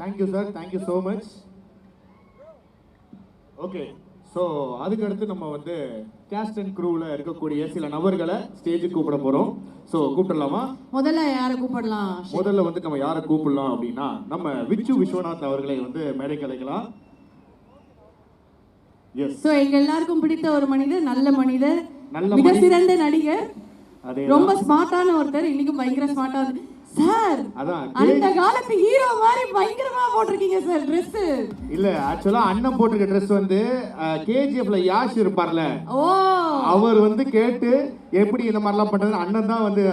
Thank you sir, thank you so much. Okay, so அதுக்கு அடுத்து நம்ம வந்து கேஸ்ட் அண்ட் க்ரூவில் இருக்கக்கூடிய சில நபர்களை ஸ்டேஜுக்கு கூப்பிட போகிறோம். ஸோ கூப்பிடலாமா? முதல்ல யாரை கூப்பிடலாம்? முதல்ல வந்து நம்ம யாரை கூப்பிடலாம் அப்படின்னா நம்ம விச்சு விஸ்வநாத் அவர்களை வந்து மேடைக்கு அழைக்கலாம். எஸ். ஸோ எங்க எல்லாருக்கும் பிடித்த ஒரு மனிதர், நல்ல மனிதர், மிக சிறந்த நடிகர், ரொம்ப ஸ்மார்ட்டான ஒருத்தர். இன்னைக்கு பயங்கர ஸ்மார்ட்டா சார். அந்த காலத்து ஹீரோ மாதிரி பயங்கரமா போட்டிருக்கீங்க சார் Dress. இல்ல, ஆக்சுவலா அண்ணன் போட்டிருக்க Dress வந்து கேஜிஎஃப்ல யாஷ் இருப்பார்ல, அவர் வந்து கேட்டு எப்படி இந்த மாதிரிலாம் பண்றது அண்ணன் தான் வந்து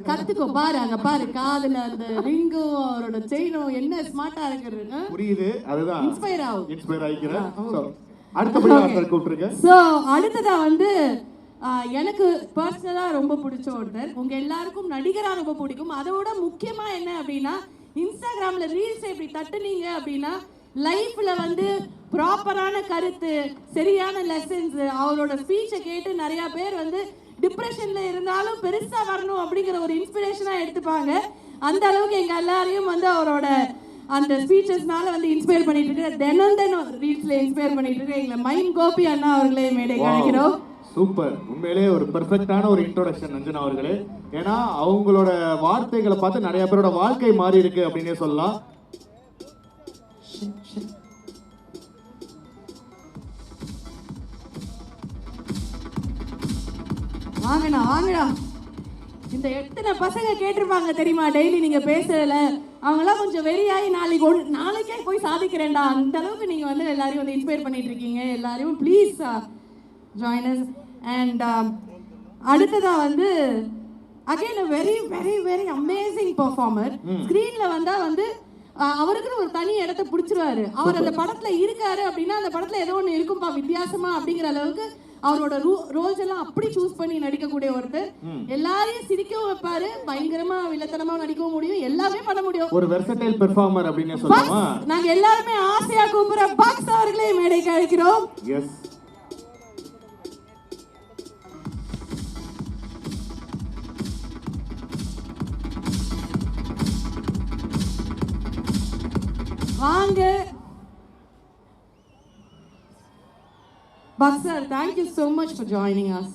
கத்துக்கோ பாரு. அங்க பாரு, காதுல அந்த ரிங்கும் அவரோட செயினும் என்ன ஸ்மார்ட்டா இருக்குது. புரியுது, அதுதான் இன்ஸ்பயர் ஆகிக்கிறேன். அடுத்தபடியா கூப்பிட்டுருங்க. ஸோ அடுத்ததா வந்து எனக்கு பர்சனலாக ரொம்ப பிடிச்ச ஒருத்தர், உங்கள் எல்லாருக்கும் நடிகராக ரொம்ப பிடிக்கும். அதோட முக்கியமாக என்ன அப்படின்னா, இன்ஸ்டாகிராமில் ரீல்ஸ் எப்படி தட்டுனீங்க அப்படின்னா லைஃப்பில் வந்து ப்ராப்பரான கருத்து, சரியான லெசன்ஸ், அவரோட ஸ்பீச்சை கேட்டு நிறையா பேர் வந்து டிப்ரெஷனில் இருந்தாலும் பெருசாக வரணும் அப்படிங்கிற ஒரு இன்ஸ்பிரேஷனாக எடுத்துப்பாங்க. அந்த அளவுக்கு எங்கள் எல்லாரையும் வந்து அவரோட அந்த ஸ்பீச்சஸ்னால வந்து இன்ஸ்பயர் பண்ணிட்டு இருக்கு. தினம் ரீல்ஸில் இன்ஸ்பயர் பண்ணிட்டு இருக்கு எங்களை மைம் கோபி அண்ணா அவர்களே மேடை கிடைக்கிறோம். சூப்பர், உண்மையிலே ஒரு பெர்ஃபெக்டான ஒரு இன்ட்ரோடக்ஷன் அஞ்சனா அவர்களே. ஏன்னா அவங்களோட வார்த்தைகளை பார்த்து நிறைய பேரோட வாழ்க்கை மாறி இருக்கு அப்படின்னே சொல்லலாம். வாங்கடா. இந்த எத்தனை பசங்க கேட்டிருப்பாங்க தெரியுமா டெய்லி நீங்க பேசுறதுல. அவங்களாம் கொஞ்சம் வெறியாகி நாளைக்கே போய் சாதிக்கிறேன்டா, அந்த அளவுக்கு நீங்க வந்து எல்லாரையும் வந்து இன்ஸ்பயர் பண்ணிட்டு இருக்கீங்க. எல்லாரையும் ப்ளீஸ் ஜாயின் அஸ். அண்ட் அடுத்ததா வந்து again a very very very amazing performer. ஸ்கிரீன்ல வந்தா வந்து அவருக்குன்னு ஒரு தனி இடத்தை பிடிச்சிருவாரு. அவர் அந்த படத்துல இருக்காரு அப்படின்னா அந்த படத்துல ஏதோ ஒன்று இருக்கும்பா வித்தியாசமா அப்படிங்கிற அளவுக்கு அவரோட ரோல்ஸ் எல்லாம் அப்படி சூஸ் பண்ணி நடிக்கக்கூடிய ஒருத்தர். எல்லாரையும் சிரிக்கவும் வைப்பாரு, பயங்கரமா வில்லத்தனமா நடிக்கவும் முடியும், எல்லாமே பண்ண முடியும். ஒரு வெர்சடைல் பெர்ஃபார்மர் அப்படினே சொல்லலாமா? நாங்க எல்லாரும் ஆசையா கூப்பிடுற பாக்ஸ் அவர்களே மேடைக்கு அழைக்கிறோம். எஸ். வாங்க boxer, thank you so much for joining us.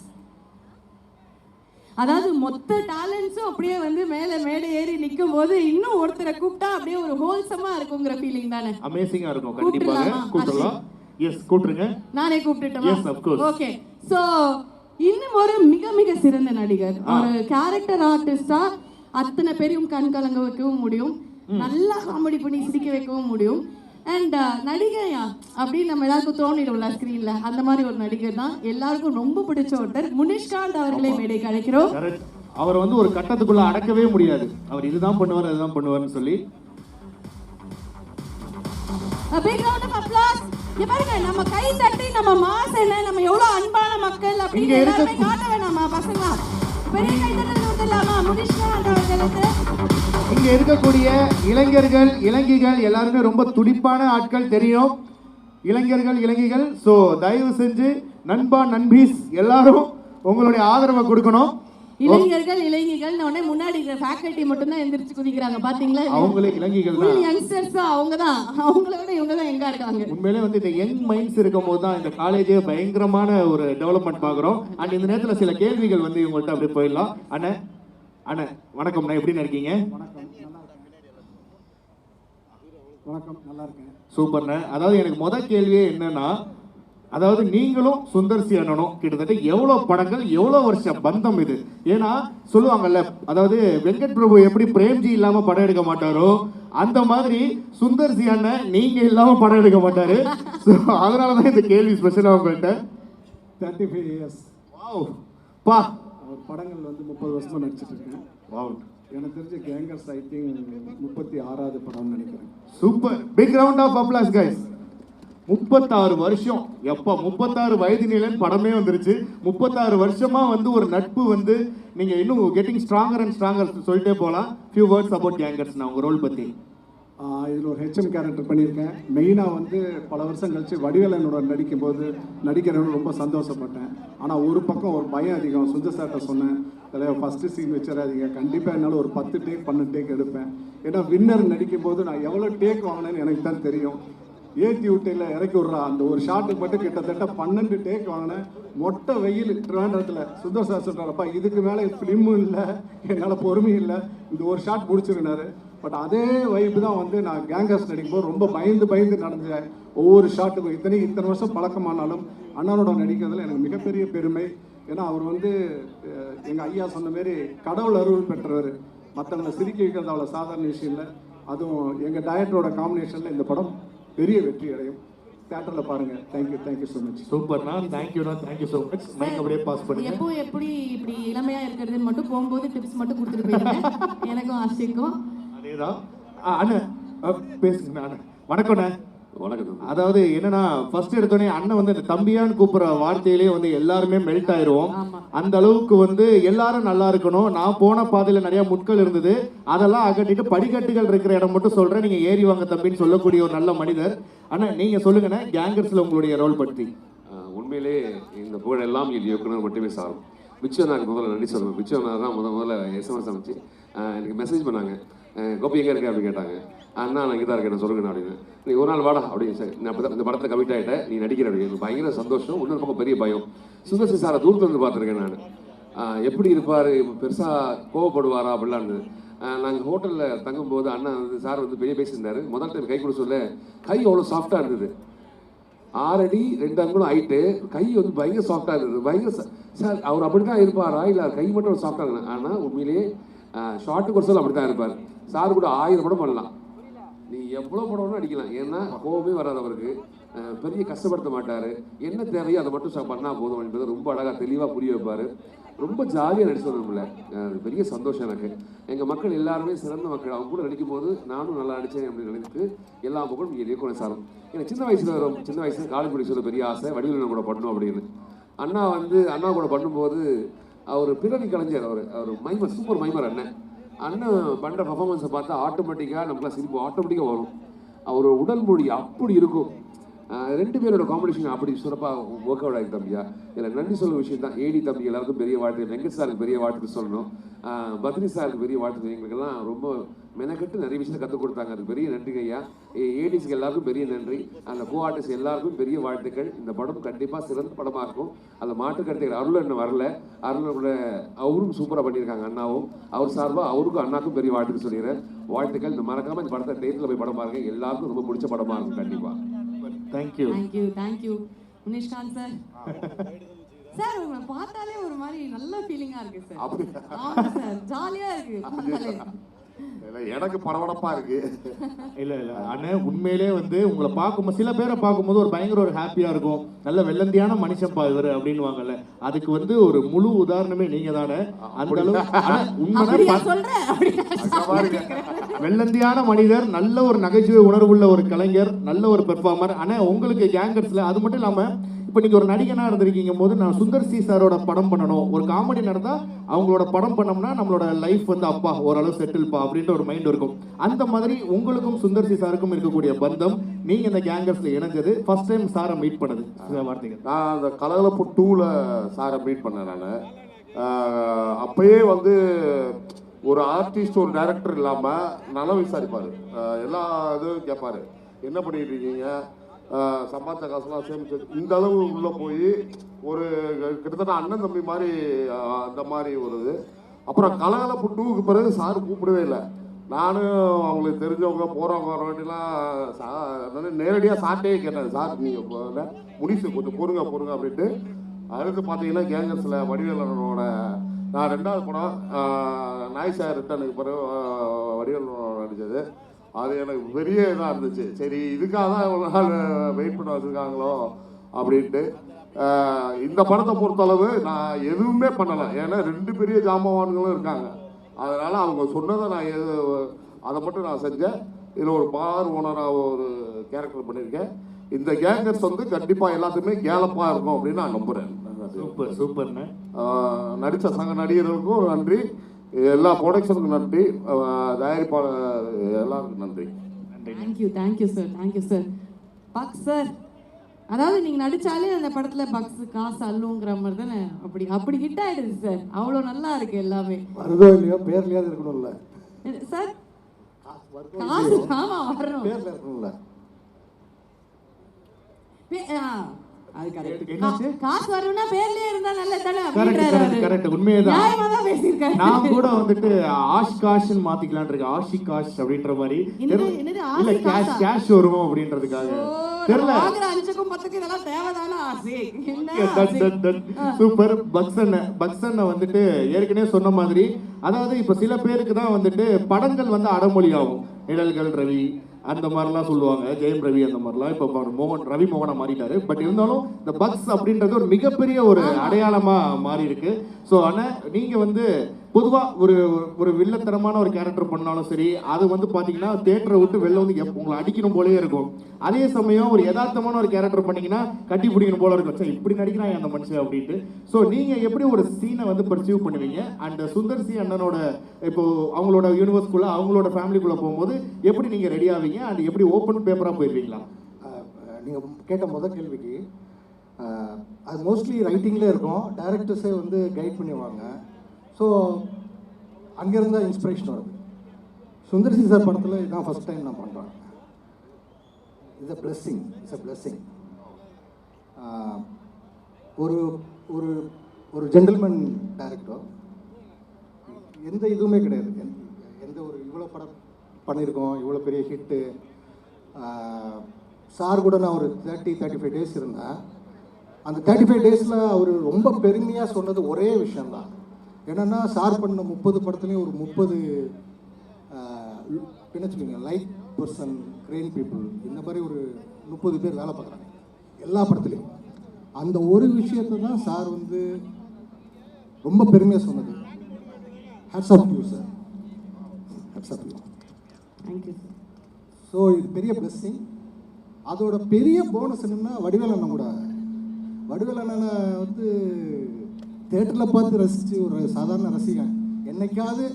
அதாவது மொத்த டேலண்ட்ஸும் அப்படியே வந்து மேடை ஏறி நிற்கும் போது இன்னும் ஒருத்தரை கூப்பிட்டா அப்படியே ஒரு ஹோல்சமா இருக்குங்கிற ஃபீலிங் தானே? அமேசிங்கா இருக்கும். கண்டிப்பாக கூப்பிடலாம். எஸ், கூப்பிடுங்க. நானே கூப்பிட்டுட்டேன். Yes, of course. Okay. So இன்னும் ஒரு மிக சிறந்த நடிகர், ஒரு கேரக்டர் ஆர்டிஸ்டா அத்தனை பேரையும் கண் கலங்க வைக்கவும் முடியும், நல்லா காமெடி பண்ணி சிரிக்க வைக்கவும் முடியும். அண்ட் நடிகையா அப்படின்னு நம்ம எல்லாருக்கும் தோணிடும்ல ஸ்கிரீன்ல, அந்த மாதிரி ஒரு நடிகர் தான் எல்லாருக்கும் ரொம்ப பிடிச்ச ஒருத்தர். முனிஷ்காந்த் அவர்களே மேடைக்கு அழைக்கிறோம். அவர் வந்து ஒரு கட்டத்துக்குள்ள அடக்கவே முடியாது, அவர் இதுதான் பண்ணுவார் அதுதான் பண்ணுவார்னு சொல்லி. A big round of applause. பாருங்க, நம்ம கை தட்டி நம்ம மாஸ் என்ன, நம்ம எவ்வளவு அன்பான மக்கள் அப்படின்னு எல்லாருமே காட்ட வேணாமா பசங்களா? பெரிய கை தட்டல் கொடுத்துடலாமா முனிஷ்காந்த் அவர்களுக்கு? இங்க இருக்கக்கூடிய இளைஞர்கள் இளைஞிகள் எல்லாருமே ரொம்ப துடிப்பான ஆட்கள் தெரியும். இளைஞர்கள். ஸோ தயவு செஞ்சு நண்பா நண்பீஸ் எல்லாரும் உங்களுடைய ஆதரவை கொடுக்கணும். இளைஞர்கள் உடனே முன்னாடி இருக்கிற ஃபேக்கல்டி மட்டும் தான் எந்திரிச்சு குதிக்கிறாங்க பாத்தீங்களா? அவங்களே இளைஞர்கள் தான், யங்ஸ்டர்ஸ் தான். அவங்கள விட இவங்க தான் எங்க இருக்காங்க. உண்மையிலே வந்து இந்த யங் மைண்ட்ஸ் இருக்கும் போது தான் இந்த காலேஜே பயங்கரமான ஒரு டெவலப்மெண்ட் பாக்குறோம். அண்ட் இந்த நேரத்தில் சில கேள்விகள் வந்து இவங்கள்ட்ட அப்படியே போயிடலாம். அண்ணே வணக்கம்ண்ணா, எப்படி இருக்கீங்க? வணக்கம், நல்லா இருக்கேன். சூப்பர்ண்ணே. அதாவது எனக்கு முதல் கேள்வியே என்னன்னா, அதாவது நீங்களும் சுந்தர்சி அண்ணனும் கிட்டத்தட்ட எவ்வளவு படங்கள் எவ்வளவு வருஷம் பந்தம் இது? ஏன்னா சொல்லுவாங்கல்ல, அதாவது வெங்கட் பிரபு எப்படி பிரேம்ஜி இல்லாம படம் எடுக்க மாட்டாரோ அந்த மாதிரி சுந்தர்சி அண்ணன் நீங்க இல்லாம படம் எடுக்க மாட்டாரு. அதனாலதான் இந்த கேள்வி ஸ்பெஷலா உங்கள்கிட்ட. 35 years. வாவ் பா. படங்கள் வந்து 30 வருஷமா நடிச்சிட்டு இருக்கேன். வாவ். எனக்கு தெரிஞ்ச கேங்கர்ஸ் ஐ திங்க் 36வது படம்னு நினைக்கிறேன். Super, big round of applause guys. 36 வருஷம், எப்ப 36 வயது நிலைன்னு படமே வந்துருச்சு. 36 வருஷமா வந்து ஒரு நட்பு வந்து நீங்க இன்னும் கெட்டிங் ஸ்ட்ராங்கர் அண்ட் ஸ்ட்ராங்கர் சொல்லிட்டே போகலாம். ஃபியூ வேர்ட்ஸ் அபவுட் கேங்கர்ஸ், நான் உங்க ரோல் பத்தி. இதில் ஒரு ஹெச்எம் கேரக்டர் பண்ணியிருக்கேன். மெயினாக வந்து பல வருஷம் கழிச்சு வடிவேலனோட நடிக்கிறேன்னு ரொம்ப சந்தோஷப்பட்டேன். ஆனால் ஒரு பக்கம் ஒரு பயம் அதிகம். சுந்தர் சார்கிட்ட சொன்னேன், தலைவர் ஃபஸ்ட்டு சீன் வச்சிடாதீங்க, கண்டிப்பாக என்னால் ஒரு 10 டேக் 12 டேக் எடுப்பேன். ஏன்னா வின்னர் நடிக்கும் போது நான் எவ்வளோ டேக் வாங்கினேன்னு எனக்கு தான் தெரியும். ஏற்றி விட்டையில் இறக்கி விட்றா அந்த ஒரு ஷாட்டுக்கு மட்டும் கிட்டத்தட்ட 12 டேக் வாங்கினேன். மொட்டை வெயில் திருவாண்டத்தில் சுந்தர் சார் சொல்கிறாரப்பா இதுக்கு மேலே ஃபிலிமும் இல்லை, என்னால் பொறுமையும் இல்லை, இந்த ஒரு ஷாட் முடிச்சிருந்தாரு. பட் அதே வைப்பு தான் வந்து நான் கேங்கர்ஸ் நடிக்கும்போது ரொம்ப பயந்து நடந்தேன். ஒவ்வொரு ஷாட்டுக்கும் இத்தனை வருஷம் பழக்கமானாலும் அண்ணனோட நடிக்கிறதுல எனக்கு மிகப்பெரிய பெருமை. ஏன்னா அவர் வந்து எங்கள் ஐயா சொன்ன மாரி கடவுள் அருள் பெற்றவர். மற்றவங்களை சிரிக்க வைக்கிறது அவ்வளோ சாதாரண விஷயம் இல்லை. அதுவும் எங்கள் டைரக்டரோட காம்பினேஷனில் இந்த படம் பெரிய வெற்றி அடையும். தியேட்டரில் பாருங்கள். Thank you so much. சூப்பர்ண்ணா, தேங்க்யூ ஸோ மச். மைக் அப்படியே பாஸ் பண்ணுங்க. எப்போ எப்படி இப்படி இளமையாக இருக்கிறதுன்னு மட்டும் போகும்போது டிப்ஸ் மட்டும் கொடுத்துட்டு போயிருக்கேன் எனக்கும் ஆசைக்கும். அதேதான் அண்ணன் பேசுங்க. அண்ணன் வணக்கம்ண்ணே. வணக்கம். அதாவது என்னன்னா ஃபர்ஸ்ட் எடுத்தோடனே அண்ணன் வந்து இந்த தம்பியான்னு கூப்பிடுற வார்த்தையிலேயே வந்து எல்லாருமே மெல்ட் ஆயிடுவோம். அந்த அளவுக்கு வந்து எல்லாரும் நல்லா இருக்கணும். நான் போன பாதையில நிறைய முட்கள் இருந்தது, அதெல்லாம் அகட்டிட்டு படிக்கட்டுகள் இருக்கிற இடம் மட்டும் சொல்றேன், நீங்க ஏறி வாங்க தம்பின்னு சொல்லக்கூடிய ஒரு நல்ல மனிதர். அண்ணா நீங்க சொல்லுங்கண்ணே கேங்கர்ஸ்ல உங்களுடைய ரோல் பற்றி. உண்மையிலே இந்த புகழ் எல்லாம் இது இயக்குனர் மட்டுமே சாரும். பிச்சோனாக்கு முதல்ல நன்றி சொல்லணும். பிச்சோனா தான் முதல்ல எஸ்எம்எஸ் அமைச்சு எனக்கு மெசேஜ் பண்ணாங்க, கோபி எங்கே இருக்கேன் அப்படின்னு கேட்டாங்க. அண்ணா நான் இங்கே தான் இருக்கேன் சொல்லுங்கண்ணா அப்படின்னு. நீ ஒரு நாள் வாடா அப்படின்னு. சரி நான் அப்போ இந்த படத்தில் கமிட் ஆகிட்டேன், நீ நடிக்கிற அப்படின்னு. பயங்கர சந்தோஷம். இன்னொரு பக்கம் பெரிய பயம். சுந்தர்சி சாரை தூரத்தில் இருந்து பார்த்துருக்கேன் நான். எப்படி இருப்பார், பெருசாக கோவப்படுவாரா அப்படிலாம். நாங்கள் ஹோட்டலில் தங்கும்போது அண்ணா வந்து சார் வந்து பெரிய பேசியிருந்தார். முதல் டைம் கை கொடுக்க சொல்ல கை அவ்வளோ சாஃப்டாக இருந்தது. 6 அடி 2 அங்குலம் ஹைட்டு, கை வந்து பயங்கர சாஃப்டாக இருந்தது. பயங்கர சார் அவர் அப்படி தான் இருப்பாரா இல்லை கை மட்டும் சாஃப்டாக இருந்தது. ஆனால் உண்மையிலேயே ஷார்ட்டுக்கு ஒரு சொல்ல அப்படி தான் இருப்பார். சார் கூட 1000 படம் பண்ணலாம், நீ எவ்வளோ படம்னு அடிக்கலாம். ஏன்னா கோபமே வராது அவருக்கு. பெரிய கஷ்டப்படுத்த மாட்டார். என்ன தேவையோ அதை மட்டும் பண்ணால் போதும் என்பதை ரொம்ப அழகாக தெளிவாக புரிய வைப்பார். ரொம்ப ஜாலியாக நடிச்சோம்ல, பெரிய சந்தோஷம் எனக்கு. எங்கள் மக்கள் எல்லாருமே சிறந்த மக்கள். அவங்க கூட நடிக்கும் போது நானும் நல்லா நடித்தேன் அப்படின்னு நினைத்து எல்லா மக்களும் இங்கே இயக்குனர் சாரும். எனக்கு சின்ன வயசில் காலேஜ் படிச்சது பெரிய ஆசை, வடிவில் கூட பண்ணணும் அப்படின்னு. அண்ணா கூட பண்ணும்போது அவர் பிறவி கலைஞர். அவர் மைமர், சூப்பர் மைமர் அண்ணன் பண்ணுற பர்ஃபார்மன்ஸை பார்த்தா ஆட்டோமேட்டிக்காக நமக்குலாம் சிரிப்பு ஆட்டோமேட்டிக்காக வரும். அவர் உடல் மொழி அப்படி இருக்கும். 2 பேரோட காம்படிஷன் அப்படி சிறப்பாக ஒர்க் அவுட் ஆகிருக்கு தம்பியா. இதில் நன்றி சொல்ல விஷயம் தான். ஏடி தம்பி எல்லாருக்கும் பெரிய வாழ்த்து, வெங்கட் சாருக்கு பெரிய வாழ்த்து சொல்லணும், பத்ரி சாருக்கு பெரிய வாழ்த்து. எங்களுக்கெல்லாம் ரொம்ப மெனக்கட்டு நிறைய விஷயத்தை கற்றுக் கொடுத்தாங்க, அதுக்கு பெரிய நன்றிங்க ஐயா. ஏடிஸ்க்கு எல்லாருக்கும் பெரிய நன்றி. அந்த கோ ஆர்டிஸ்ட் எல்லாருக்கும் பெரிய வாழ்த்துக்கள். இந்த படம் கண்டிப்பாக சிறந்த படமாக இருக்கும். அந்த மாட்டு கருத்துக்கள் அருள் இன்னும் வரல, அருளோட அவரும் சூப்பராக பண்ணியிருக்காங்க. அண்ணாவும் அவர் சார்பாக அவருக்கும் அண்ணாக்கும் பெரிய வாழ்த்துக்கு சொல்லிடுறேன். வாழ்த்துக்கள். இந்த மறக்காமல் இந்த படத்தை தேட்டரில் போய் படம் பாருங்க, எல்லாருக்கும் ரொம்ப பிடிச்ச படமாக இருக்கும் கண்டிப்பாக. Thank you Munishkanth sir. சார் உங்களை பார்த்தாலே ஒரு மாதிரி நல்ல ஃபீலிங்கா இருக்கு சார். ஆமா சார், ஜாலியா இருக்கு பார்த்தாலே. எனக்கு பரபரப்பா இருக்கு. இல்ல அண்ணே உண்மையிலே வந்து உங்களை பார்க்கும்போது சில பேரை பார்க்கும்போது ஒரு பயங்கர ஒரு ஹாப்பியா இருக்கும். நல்ல வெள்ளந்தியான மனுஷன் இவர் அப்படின்னு வாங்கல. அதுக்கு வந்து ஒரு முழு உதாரணமே நீங்க தானே. அந்த அளவுக்கு வெள்ளந்தியான மனிதர், நல்ல ஒரு நகைச்சுவை உணர்வுள்ள ஒரு கலைஞர், நல்ல ஒரு பெர்ஃபார்மர். ஆனா உங்களுக்கு கேங்கர்ஸ்ல அது மட்டும் இல்லாம இப்போ நீங்கள் ஒரு நடிகனாக இருந்திருக்கீங்க போது நான் சுந்தர் சி சாரோட படம் பண்ணணும், ஒரு காமெடி நடந்தால் அவங்களோட படம் பண்ணோம்னா நம்மளோட லைஃப் வந்து அப்பா ஓரளவு செட்டில்ப்பா அப்படின்ற ஒரு மைண்ட் இருக்கும். அந்த மாதிரி உங்களுக்கும் சுந்தர் சி சாருக்கும் இருக்கக்கூடிய பந்தம், நீங்கள் இந்த கேங்கர்ஸில் இணைஞ்சது ஃபர்ஸ்ட் டைம் சாரை மீட் பண்ணது வார்த்தைகள். நான் அந்த கலகலப்பு 2ல் சாரை மீட் பண்ணேன். நான் அப்பயே வந்து ஒரு ஆர்டிஸ்ட் ஒரு டைரக்டர் இல்லாமல் நல்லா விசாரிப்பார், எல்லா இதுவும் கேட்பார். என்ன பண்ணிட்டு இருக்கீங்க, சம்பாதிச்ச காசுலாம் சேமிச்சு, இந்த அளவு உள்ளே போய் ஒரு கிட்டத்தட்ட அண்ணன் தம்பி மாதிரி அந்த மாதிரி ஒரு இது. அப்புறம் கலகலப்பு 2க்கு பிறகு சார் கூப்பிடவே இல்லை. நானும் அவங்களுக்கு தெரிஞ்சவங்க போகிறவங்க வர வேண்டியெல்லாம் நேரடியாக சார்ட்டே கேட்டேன், சார் நீங்கள் முடிச்சு கொஞ்சம் பொறுங்க அப்படின்ட்டு. அடுத்து பார்த்தீங்கன்னா கேங்கர்ஸில் வடிவேலனோட நான் 2வது படம் நாய் சார் ரிட்டனுக்கு பிறகு வடிவேலனோட நடித்தது. அது எனக்கு பெரிய இதாக இருந்துச்சு. சரி இதுக்காக தான் இவ்வளோ நாள் வெயிட் பண்ண வச்சுருக்காங்களோ அப்படின்ட்டு. இந்த படத்தை பொறுத்தளவு நான் எதுவுமே பண்ணலை, ஏன்னா 2 பெரிய ஜாம்பவான்களும் இருக்காங்க. அதனால் அவங்க சொன்னதை நான் அதை மட்டும் நான் செஞ்சேன். இதில் ஒரு பார் ஓனராக ஒரு கேரக்டர் பண்ணியிருக்கேன். இந்த கேங்கர்ஸ் வந்து கண்டிப்பாக எல்லாத்துக்குமே கேலப்பாக இருக்கும் அப்படின்னு நான் நம்புகிறேன். சூப்பர்ண்ணே. நடித்த சங்க நடிகர்களுக்கும் நன்றி, எல்லா ப்ரொடக்ஷனுக்கும் நன்றி, தயாரிப்பாளர் எல்லாருக்கும் நன்றி. Thank you sir. பாக் சார் அதாவது நீங்க நடிச்சாலே அந்த படத்துல பக்ஸ் காசு அள்ளுங்கிற மாதிரி தானே, அப்படி ஹிட் ஆயிடுது சார். அவ்வளோ நல்லா இருக்கு எல்லாமே. வருதோ இல்லையோ பேர்லயாவது இருக்கணும்ல சார். காசு ஆமா வரணும், பேர்ல இருக்கணும்ல. அது கரெக்ட். என்னாச்சு? காசு வரணும்னா பேர்லயே இருந்தா நல்லது தானே கரெக்ட் அப்படின்றாரு கரெக்ட் அவரு. கரெக்ட், உண்மையேதான். நியாயமா தான் பேசியிருக்காரு. நான் கூட வந்துட்டு ஆஷ்காஷ்னு மாத்திக்கலாம்னு இருக்கேன். ஆஷிகாஷ் அப்படின்ற மாதிரி. என்னது இல்ல ஆசிகாஷா? கேஷ் வருவோம் அப்படின்றதுக்காக தெரியல. வாங்குற 5க்கும் 10க்கும் இதெல்லாம் தேவைதானா ஆசி? சூப்பர். பக்ஸன்ன வந்துட்டு ஏற்கனவே சொன்ன மாதிரி, அதாவது இப்ப சில பேருக்கு தான் வந்துட்டு படங்கள் வந்து அடமொழி ஆகும். நிழல்கள் ரவி அந்த மாதிரிலாம் சொல்லுவாங்க, ஜெயம் ரவி அந்த மாதிரிலாம். இப்போ ரவி மோகனா மாறிட்டாரு. பட் இருந்தாலும் இந்த பக்ஸ் அப்படின்றது ஒரு மிகப்பெரிய ஒரு அடையாளமா மாறி இருக்கு. ஸோ ஆனால் நீங்க வந்து பொதுவாக ஒரு வில்லத்தனமான ஒரு கேரக்டர் பண்ணாலும் சரி, அது வந்து பார்த்தீங்கன்னா தேட்டரை விட்டு வெளில வந்து உங்களை அடிக்கணும் போலவே இருக்கும். அதே சமயம் ஒரு யதார்த்தமான ஒரு கேரக்டர் பண்ணீங்கன்னா கட்டி பிடிக்கணும் போல இருக்கும். சரி இப்படி நடிக்கிறான் அந்த மனுஷன் அப்படின்ட்டு. ஸோ நீங்கள் எப்படி ஒரு சீனை வந்து பர்சீவ் பண்ணுவீங்க? அண்ட் சுந்தர் சி அண்ணனோட இப்போ அவங்களோட யூனிவர்ஸ்குள்ளே அவங்களோட ஃபேமிலிக்குள்ளே போகும்போது எப்படி நீங்கள் ரெடி ஆவீங்க? அண்ட் எப்படி ஓப்பன் பேப்பராக போயிருவீங்களா? நீங்கள் கேட்ட முதல் கேள்விக்கு அது மோஸ்ட்லி ரைட்டிங்கில் இருக்கும். டைரக்டர்ஸே வந்து கைட் பண்ணுவாங்க. ஸோ அங்கேருந்து தான் இன்ஸ்பிரேஷன் வருது. சுந்தர்சி சார் படத்தில் இதுதான் ஃபஸ்ட் டைம் நான் பண்ணுறேன். It's a blessing, it's a blessing. ஒரு ஒரு ஒரு ஜென்டில்மேன் டைரக்டர், எந்த இதுவுமே கிடையாது. எந்த ஒரு இவ்வளோ படம் பண்ணியிருக்கோம், இவ்வளோ பெரிய ஹிட்டு. சார் கூட நான் ஒரு 35 டேஸ் இருந்தேன். அந்த 35 டேஸில் அவர் ரொம்ப பெருமையாக சொன்னது ஒரே விஷயந்தான். என்னென்னா சார் பண்ண 30 படத்துலேயும் ஒரு 30 என்ன சொல்லுவீங்க லைட் பர்சன், கிரெயின் பீப்புள், இந்த மாதிரி ஒரு 30 பேர் வேலை பார்க்குறாங்க எல்லா படத்துலையும். அந்த ஒரு விஷயத்தை தான் சார் வந்து ரொம்ப பெருமையாக சொன்னது. Hats off you sir, hats off you. Thank you. So இது பெரிய பிளெஸ்ஸிங். அதோட பெரிய போனஸ் என்னென்னா வடிவேல் அண்ணன் கூட. வடிவேல் அண்ணனை வந்து தேட்டரில் பார்த்து ரசித்து ஒரு சாதாரண ரசிகன். என்னைக்காவது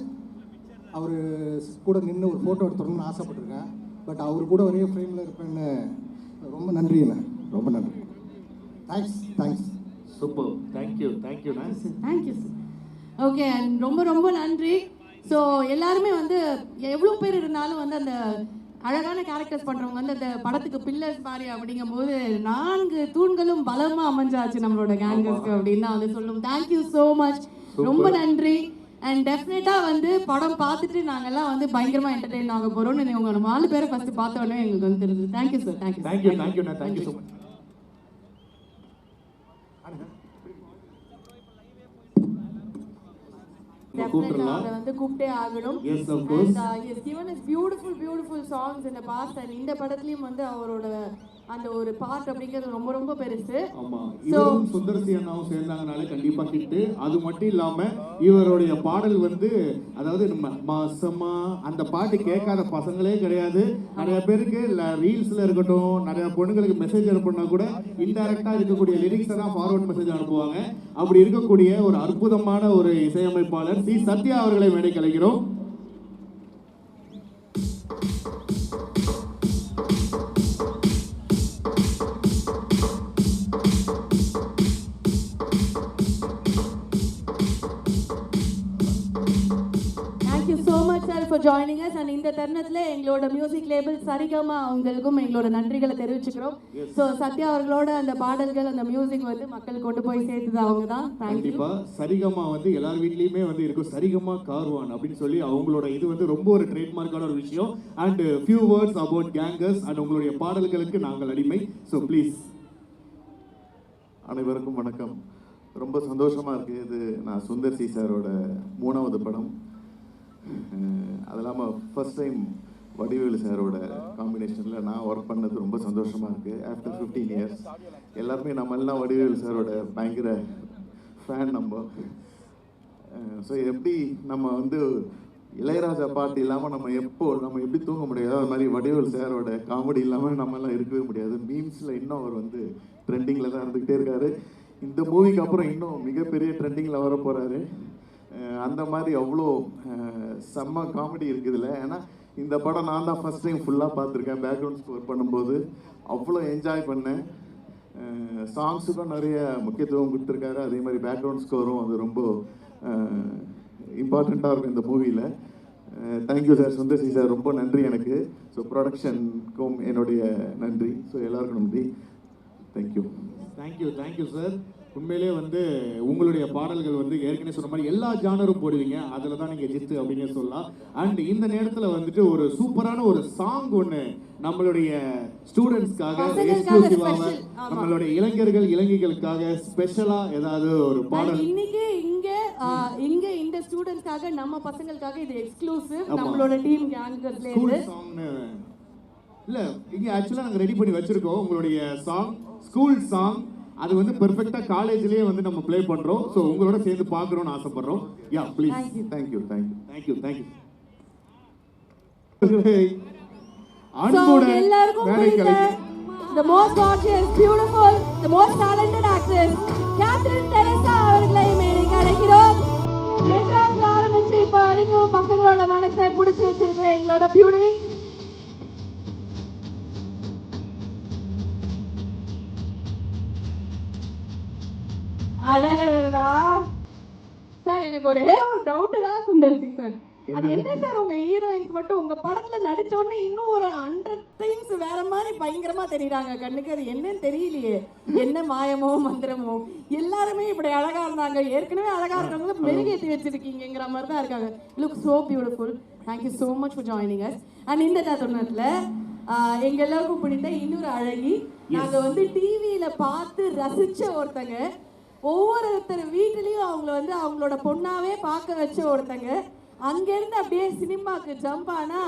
அவர் கூட நின்று ஒரு ஃபோட்டோ எடுத்துடணும்னு ஆசைப்பட்டிருக்கேன். பட் அவர் கூட ஒரே ஃப்ரேமில் இருப்பேன்னு. ரொம்ப நன்றிண்ணே, ரொம்ப நன்றி. Thanks thanks. Super, thank you thank you thank you sir. Okay, and ரொம்ப ரொம்ப நன்றி. ஸோ எல்லாருமே வந்து எவ்வளோ பேர் இருந்தாலும் வந்து அந்த அழகான கேரக்டர்ஸ் பண்ணுறவங்க வந்து அந்த படத்துக்கு பில்லர்ஸ் மாதிரி அப்படிங்கும்போது 4 தூண்களும் பலமாக அமைஞ்சாச்சு நம்மளோட கேங்கர்ஸ்க்கு அப்படின்னு தான் வந்து சொல்லும். தேங்க்யூ ஸோ மச், ரொம்ப நன்றி. அண்ட் டெஃபினட்டாக வந்து படம் பார்த்துட்டு நாங்கள்லாம் வந்து பயங்கரமாக என்டர்டெயின் ஆக போகிறோம்னு உங்கள் 4 பேரை ஃபஸ்ட்டு பார்த்த உடனே எங்களுக்கு வந்து தெரியுது. Thank you sir. தேங்க்யூ தேங்க்யூ தேங்க்யூண்ணா, தேங்க்யூ ஸோ மச். கூப்பிட்டே ஆகணும். Yes, of course. And he has given us beautiful songs in the past. And இந்த படத்துலயும் வந்து அவரோட அந்த ஒரு பார்ட் அப்படிங்கிறது ரொம்ப ரொம்ப பெருசு. ஆமா, இவரும் சுந்தர் சி அண்ணாவும் சேர்ந்தாங்கனாலே கண்டிப்பா ஹிட். அது மட்டும் இல்லாம இவருடைய பாடல் வந்து, அதாவது நம்ம மாசமா அந்த பாட்டு கேட்காத பசங்களே கிடையாது. நிறைய பேருக்கு ரீல்ஸ்ல இருக்கட்டும், நிறைய பொண்ணுங்களுக்கு மெசேஜ் அனுப்புனா கூட இன்டைரக்டா இருக்கக்கூடிய லிரிக்ஸை தான் ஃபார்வர்ட் மெசேஜ் அனுப்புவாங்க. அப்படி இருக்கக்கூடிய ஒரு அற்புதமான ஒரு இசையமைப்பாளர் சி சத்யா அவர்களை மேடை கலைக்கிறோம். for joining us. And இந்த தருணத்துல எங்களோட மியூசிக் லேபிள் சரிகமா அவங்களுக்கும் எங்களோட நன்றிகளை தெரிவிச்சுக்கிறோம். ஸோ சத்யா அவர்களோட அந்த பாடல்கள், அந்த மியூசிக் வந்து மக்கள் கொண்டு போய் சேர்த்தது அவங்க தான். கண்டிப்பா சரிகமா வந்து எல்லார் வீட்லயுமே வந்து இருக்கும். சரிகமா கார்வான் அப்படின்னு சொல்லி அவங்களோட இது வந்து ரொம்ப ஒரு ட்ரேட்மார்க்கான ஒரு விஷயம். And few words about gangers and உங்களுடைய பாடல்களுக்கு நாங்கள் அடிமை. So please. அனைவருக்கும் வணக்கம். ரொம்ப சந்தோஷமாக இருக்குது. இது நான் சுந்தர் சி சாரோட 3வது படம். அது இல்லாமல் ஃபர்ஸ்ட் டைம் வடிவேலு சாரோட காம்பினேஷனில் நான் ஒர்க் பண்ணது ரொம்ப சந்தோஷமாக இருக்குது. ஆஃப்டர் 15 இயர்ஸ் எல்லாருமே நம்ம எல்லாம் வடிவேலு சாரோட பயங்கர ஃபேன் நம்ம. ஸோ எப்படி நம்ம வந்து இளையராஜா பாட்டு இல்லாமல் நம்ம எப்படி தூங்க முடியாது, அது மாதிரி வடிவேலு சாரோட காமெடி இல்லாமல் நம்மளாம் இருக்கவே முடியாது. மீம்ஸில் இன்னும் அவர் வந்து ட்ரெண்டிங்கில் தான் இருந்துக்கிட்டே இருக்காரு. இந்த மூவிக்கு அப்புறம் இன்னும் மிகப்பெரிய ட்ரெண்டிங்கில் வர போகிறாரு. அந்த மாதிரி அவ்வளோ செம்ம காமெடி இருக்குதுல்ல. ஏன்னா இந்த படம் நான் தான் ஃபஸ்ட் டைம் ஃபுல்லாக பார்த்துருக்கேன். பேக்ரவுண்ட் ஸ்கோர் பண்ணும்போது அவ்வளோ என்ஜாய் பண்ணேன். சாங்ஸுக்கும் நிறைய முக்கியத்துவம் கொடுத்துருக்காரு. அதே மாதிரி பேக்ரவுண்ட் ஸ்கோரும் அது ரொம்ப இம்பார்ட்டண்ட்டாக இருக்கும் இந்த மூவியில். தேங்க்யூ சார், சுந்தர்சி சார், ரொம்ப நன்றி எனக்கு. ஸோ ப்ரொடக்ஷனுக்கும் என்னுடைய நன்றி. ஸோ எல்லாருக்கும் நன்றி. தேங்க்யூ. Thank you sir. உண்மையிலே வந்து உங்களுடைய பாடல்கள் வந்து ஏற்கனவே சொன்ன மாதிரி எல்லா ஜானரும் போடுவீங்க, அதில் தான் நீங்கள் ஜித்து அப்படின்னே சொல்லலாம். அண்ட் இந்த நேரத்தில் வந்துட்டு ஒரு சூப்பரான ஒரு சாங் ஒன்று நம்மளுடைய ஸ்டூடெண்ட்ஸ்க்காக எக்ஸ்க்ளூசிவாக, நம்மளுடைய இளைஞர்கள் இளைஞர்களுக்காக ஸ்பெஷலாக ஏதாவது ஒரு பாடல் இன்னைக்கு இங்க இந்த ஸ்டூடெண்ட்ஸ்க்காக, நம்ம பசங்களுக்காக இது எக்ஸ்க்ளூசிவ் நம்மளோட டீம் கேங்கர்ஸ்ல இருந்து சாங்னு இல்ல, இங்க ஆக்சுவலா நாங்க ரெடி பண்ணி வச்சிருக்கோம் உங்களுடைய சாங், ஸ்கூல் சாங். அது வந்து பெர்ஃபெக்ட்டா காலேஜ்லயே வந்து நம்ம ப்ளே பண்றோம். சோ உங்களோட சேர்ந்து பார்க்கறோம்னு ஆசைப்படுறோம். யா ப்ளீஸ். தேங்க்யூ. எல்லாருக்கும் பிடித்த the most gorgeous, beautiful, the most talented actress Catherine Tresa அவர்களை மேடைக்கு அழைக்கிறோம். மெட்ராஸ்ல ஆரம்பிச்சு இப்ப வரைக்கும் பசங்களோட மனசை பிடிச்சி வச்சிருக்கிற எங்களோட பியூட்டி அழகா சார். எனக்கு ஒரே ஒரு டவுட் தான் சுந்தர்சி சார், அது என்ன சார் உங்க ஹீரோயின்ஸ் மட்டும் உங்க படத்துல நடிச்ச உடனே இன்னும் ஒரு 100 டைம்ஸ் வேற மாதிரி பயங்கரமா தெரியுறாங்க கண்ணுக்கு? அது என்னன்னு தெரியலையே, என்ன மாயமோ மந்திரமோ? எல்லாருமே இப்படி அழகா இருந்தாங்க, ஏற்கனவே அழகா இருக்கவங்க மெருகேற்றி வச்சிருக்கீங்கிற மாதிரி தான் இருக்காங்க. Look so beautiful. Thank you so much for joining us. And இந்த தருணத்துல எங்க எல்லாருக்கும் பிடித்த இன்னொரு அழகி, நாங்க வந்து டிவியில பார்த்து ரசிச்ச ஒருத்தங்க, ஒவ்வொருத்தர் வீட்டிலையும் அவங்கள வந்து அவங்களோட பொண்ணாவே பார்க்க வச்ச ஒருத்தங்க, அங்கிருந்து அப்படியே சினிமாக்கு ஜம்ப் ஆனா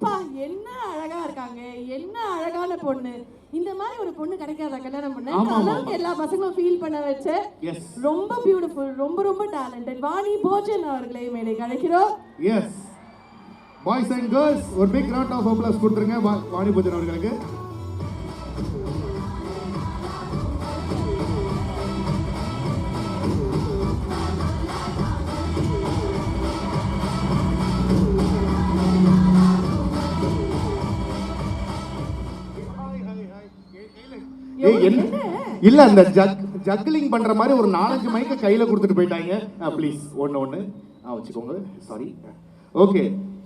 பா என்ன அழகா இருக்காங்க, என்ன அழகான பொண்ணு, இந்த மாதிரி ஒரு பொண்ணு கிடைக்காத கல்யாணம் பண்ண அளவுக்கு எல்லா பசங்களும் ஃபீல் பண்ண வச்ச ரொம்ப பியூட்டிஃபுல், ரொம்ப ரொம்ப டேலண்டட் வாணி போஜன் அவர்களை மேலே கிடைக்கிறோம். எஸ் பாய்ஸ் அண்ட் கேர்ள்ஸ், ஒரு பிக் ரவுண்ட் ஆஃப் அப்ளாஸ் கொடுத்துருங்க வாணி போஜன் அவர்களுக்கு. இல்ல அந்த ஜக்லிங் பண்ற மாதிரி ஒரு 4-5 மைக்க கையில கொடுத்துட்டு போயிட்டாங்க. ப்ளீஸ் ஒன்னு வச்சுக்கோங்க. Sorry. Okay.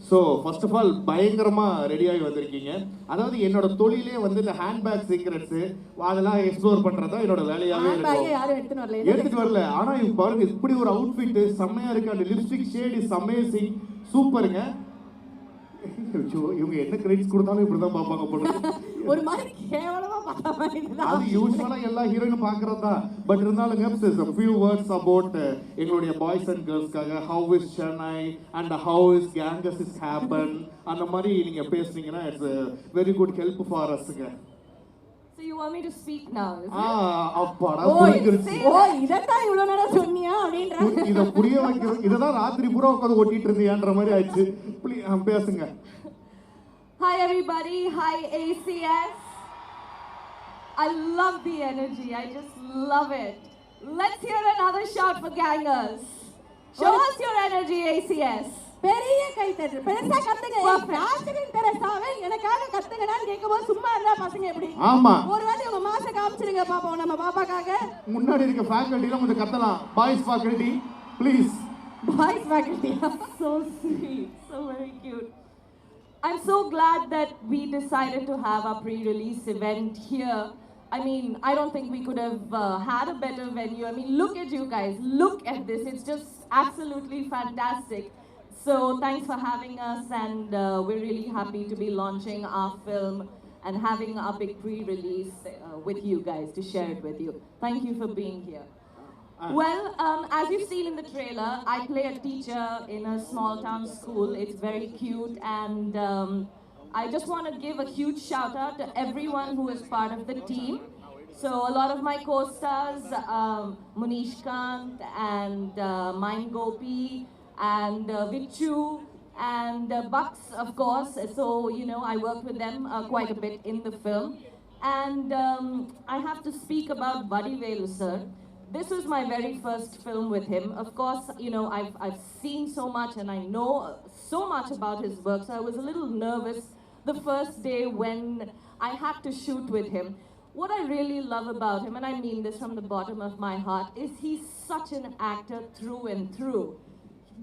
So first of all பயங்கரமா ரெடியாகி வந்திருக்கீங்க. அதாவது என்னோட தொழிலே வந்து இந்த ஹேண்ட்பேக் சீக்ரெட்ஸ் அதெல்லாம் எக்ஸ்ப்ளோர் பண்றதா என்னோட வேலையாவே இருக்கும். எடுத்துட்டு வரல. ஆனா இவங்க பாருங்க, இப்படி ஒரு அவுட்ஃபிட் செம்மையா இருக்கு. அந்த லிப்ஸ்டிக் ஷேட் இஸ் அமேசிங், சூப்பருங்க. இவங்க என்ன கிரெடிட்ஸ் கொடுத்தாலும் இப்படிதான் பாப்பாங்க பொண்ணு. ஒரு மாதிரி கேவலமா பார்த்தாங்க. அது யூசுவலா எல்லா ஹீரோயினும் பாக்குறதா. பட் இருந்தாலும் a few words about எங்களுடைய பாய்ஸ் அண்ட் கேர்ள்ஸ்க்காக how is Chennai and how is Ganges is happen அந்த மாதிரி நீங்க பேசுனீங்கன்னா it's a very good help for us-ங்க. So you want me to speak now? அப்பாடா புரிஞ்சிருச்சு. இதத்தான் இவ்வளவு நேரம் சொன்னியா அப்படின்றாங்க. இத புரிய வைக்கிறது இததான் ராத்திரி பூரா உட்கார்ந்து ஓட்டிட்டு இருந்தியான்ற மாதிரி ஆயிடுச்சு. ப்ளீஸ் பேசுங்க. Hi everybody, hi ACS. I love the energy, I just love it. Let's hear another shout for Gangers. Show us your energy ACS. பெரிய கைத்தட்டு பெருசா கத்துங்க. கேத்ரின் தெரசாவே எனக்காக கத்துங்கடான்னு கேக்கும்போது சும்மா இருந்தா பசங்க எப்படி? ஆமா, ஒரு வாட்டி உங்க மாச காமிச்சிருங்க பாப்போம் நம்ம பாப்பாக்காக. முன்னாடி இருக்க ஃபேக்கல்டில கொஞ்சம் கத்தலாம். Boys faculty please. Boys faculty So sweet, so very cute. I'm so glad that we decided to have our pre-release event here. I mean, I don't think we could have had a better venue. I mean, look at you guys. Look at this. It's just absolutely fantastic. So thanks for having us, and we're really happy to be launching our film and having our big pre-release with you guys to share it with you. Thank you for being here. Well, as you've seen in the trailer, I play a teacher in a small town school. It's very cute, and I just want to give a huge shout out to everyone who is part of the team. So a lot of my co-stars, Munish Kant and Mind Gopi and Vichu and Bucks, of course. So, you know, I worked with them quite a bit in the film. And I have to speak about Vadivelu sir. This was my very first film with him. Of course, you know, I've seen so much and I know so much about his work, so I was a little nervous the first day when I had to shoot with him. what I really love about him, and I mean this from the bottom of my heart, is he's such an actor through and through.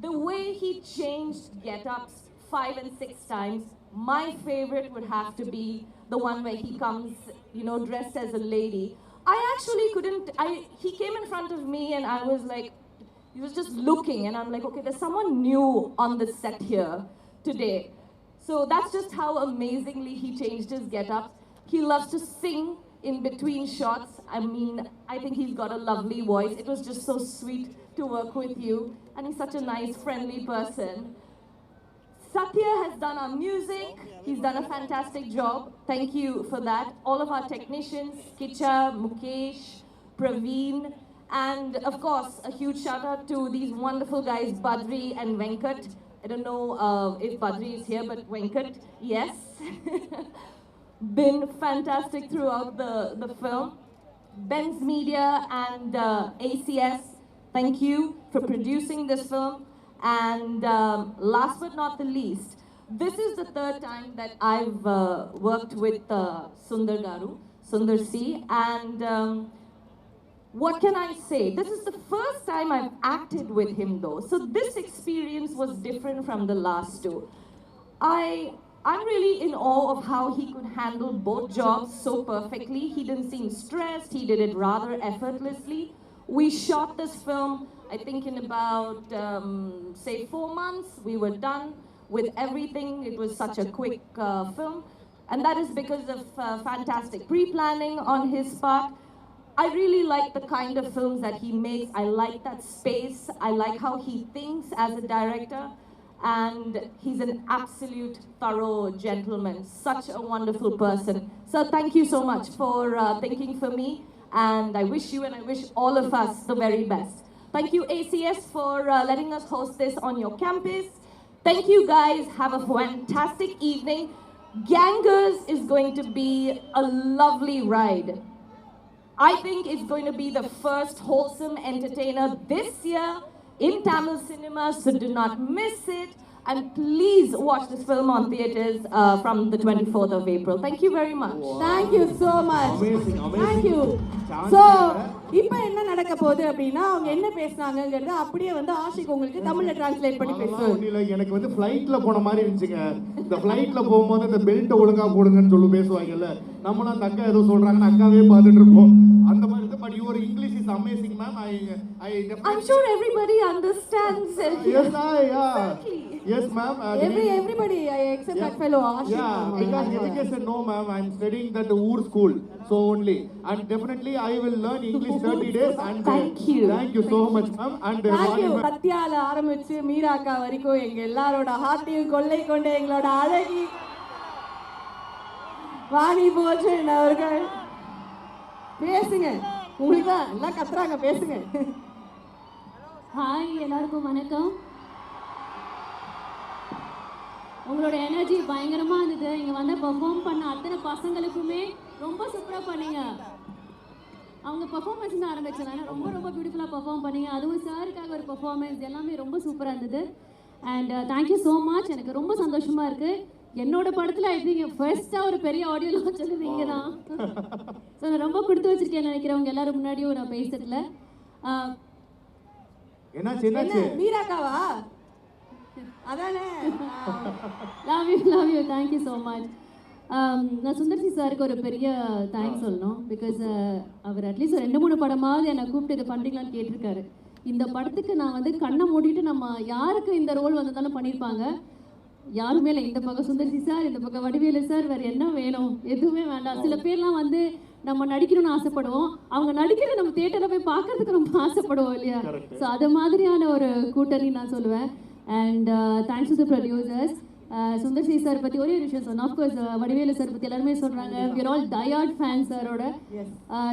The way he changed get-ups 5 and 6 times, my favorite would have to be the one where he comes, dressed as a lady. I actually he came in front of me and I was like, he was just looking and I'm like, okay, there's someone new on the set here today. So that's just how amazingly he changed his get-ups. He loves to sing in between shots. I mean, I think he's got a lovely voice. It was just so sweet to work with you. And he's such a nice, friendly person. Satya has done our music. He's done a fantastic job. Thank you for that. All of our technicians, Kicha, Mukesh, Praveen, and of course, a huge shout out to these wonderful guys, Badri and Venkat. I don't know if Badri is here, but Venkat, yes. Been fantastic throughout the film. Benz Media and ACS, thank you for producing this film. And last but not the least, this is the third time that I've worked with Sundar C. And what can I say? This is the first time I've acted with him though. So this experience was different from the last two. I'm really in awe of how he could handle both jobs so perfectly. He didn't seem stressed, he did it rather effortlessly. We shot this film, I think in about, say 4 months. We were done with everything. It was such a quick film. And that is because of fantastic pre-planning on his part. I really like the kind of films that he makes. I like that space. I like how he thinks as a director. And he's an absolute thorough gentleman, such a wonderful person. So thank you so much for thinking for me. And I wish you and I wish all of us the very best. Thank you, ACS, for letting us host this on your campus. Thank you, guys. Have a fantastic evening. Gangers is going to be a lovely ride. I think it's going to be the first wholesome entertainer this year in Tamil cinema, so do not miss it. And please watch this film on theaters from the 24th of April. Thank you very much. Wow. Thank you so much. Amazing, amazing. Thank you. Chance So, வேற. இப்போ என்ன நடக்க போகுது அப்படின்னா அவங்க என்ன பேசுனாங்கங்கறத அப்படியே வந்து ஆஷிக் உங்களுக்கு தமிழ்ல டிரான்ஸ்லேட் பண்ணி அதெல்லாம் பேசுவாங்க. ஒண்ணும் இல்ல, எனக்கு வந்து ஃப்ளைட்ல போன மாதிரி இருந்துச்சுங்க. இந்த ஃப்ளைட்ல போகும்போது இந்த பெல்ட் ஒழுங்கா போடுங்கன்னு சொல்லி பேசுவாங்கல்ல. நம்மளும் அந்த அக்கா ஏதோ சொல்றாங்கன்னு அக்காவே பார்த்துட்டு இருப்போம். அந்த மாதிரி இருக்கு. But your English is amazing ma'am. I'm sure everybody understands it. Yes, yeah. Exactly. Yes, ma'am. Everybody except that fellow Ashik. Yeah, because education, no, ma'am. I'm studying that Ur school, so only. And definitely, I will learn English 30 days. And Thank you. Thank you so much, ma'am. And Thank you. சத்யால ஆரம்பிச்சு மீராக்கா வரைக்கும் எங்க எல்லாரோட ஹார்ட்டையும் கொள்ளை கொண்டு எங்களோட அழகி வாணி போஜன் அவர்கள் பேசுங்க. உங்களுக்கு தான் எல்லாம் கத்துறாங்க, பேசுங்க. ஹாய், எல்லாருக்கும் வணக்கம். உங்களோட எனர்ஜி பயங்கரமாக இருந்தது. இங்கே வந்து பெர்ஃபார்ம் பண்ண அத்தனை பசங்களுக்குமே ரொம்ப சூப்பராக பண்ணீங்க. அவங்க பெர்ஃபார்மன்ஸ் தான் ஆரம்பிச்சாங்க. ரொம்ப ரொம்ப பியூட்டிஃபுல்லாக பெர்ஃபார்ம் பண்ணீங்க. அதுவும் சாருக்காக ஒரு பெர்ஃபார்மன்ஸ் எல்லாமே ரொம்ப சூப்பராக இருந்தது. And thank you so much. எனக்கு ரொம்ப சந்தோஷமாக இருக்குது. என்னோட படத்தில் ஐ திங்க் ஃபர்ஸ்ட்டாக ஒரு பெரிய ஆடியோ லான்ச் வந்து நீங்கள் தான். ஸோ நான் ரொம்ப கொடுத்து வச்சிருக்கேன்னு நினைக்கிறவங்க எல்லாரும் முன்னாடியும் நான் பேசுறதுல. என்னாச்சு மீராக்காவா? அதானே. Love you thank you so much. நான் சுந்தர்சி சாருக்கு ஒரு பெரிய தேங்க்ஸ் சொல்லணும். பிகாஸ் அவர் அட்லீஸ்ட் ஒரு 2-3 படமாவது என்னை கூப்பிட்டு இது பண்ணுறீங்களான்னு கேட்டிருக்காரு. இந்த படத்துக்கு நான் வந்து கண்ணை மூடிட்டு நம்ம யாருக்கு இந்த ரோல் வந்ததாலும் பண்ணியிருப்பாங்க. யாருமே இல்லை. இந்த பக்கம் சுந்தர்சி சார், இந்த பக்கம் வடிவேலு சார், வேறு என்ன வேணும்? எதுவுமே வேண்டாம். சில பேர்லாம் வந்து நம்ம நடிக்கணும்னு ஆசைப்படுவோம். அவங்க நடிக்கிறது நம்ம தியேட்டரில் போய் பார்க்கறதுக்கு ரொம்ப ஆசைப்படுவோம் இல்லையா? ஸோ அது மாதிரியான ஒரு கூட்டணி நான் சொல்லுவேன். And thanks to the producers. Sundar C sir பற்றி ஒரே ஒரு விஷயம் சொன்னேன். ஆஃப்கோர்ஸ் வடிவேலு சார் பற்றி எல்லாருமே சொல்கிறாங்க. We are all tired fans சாரோட.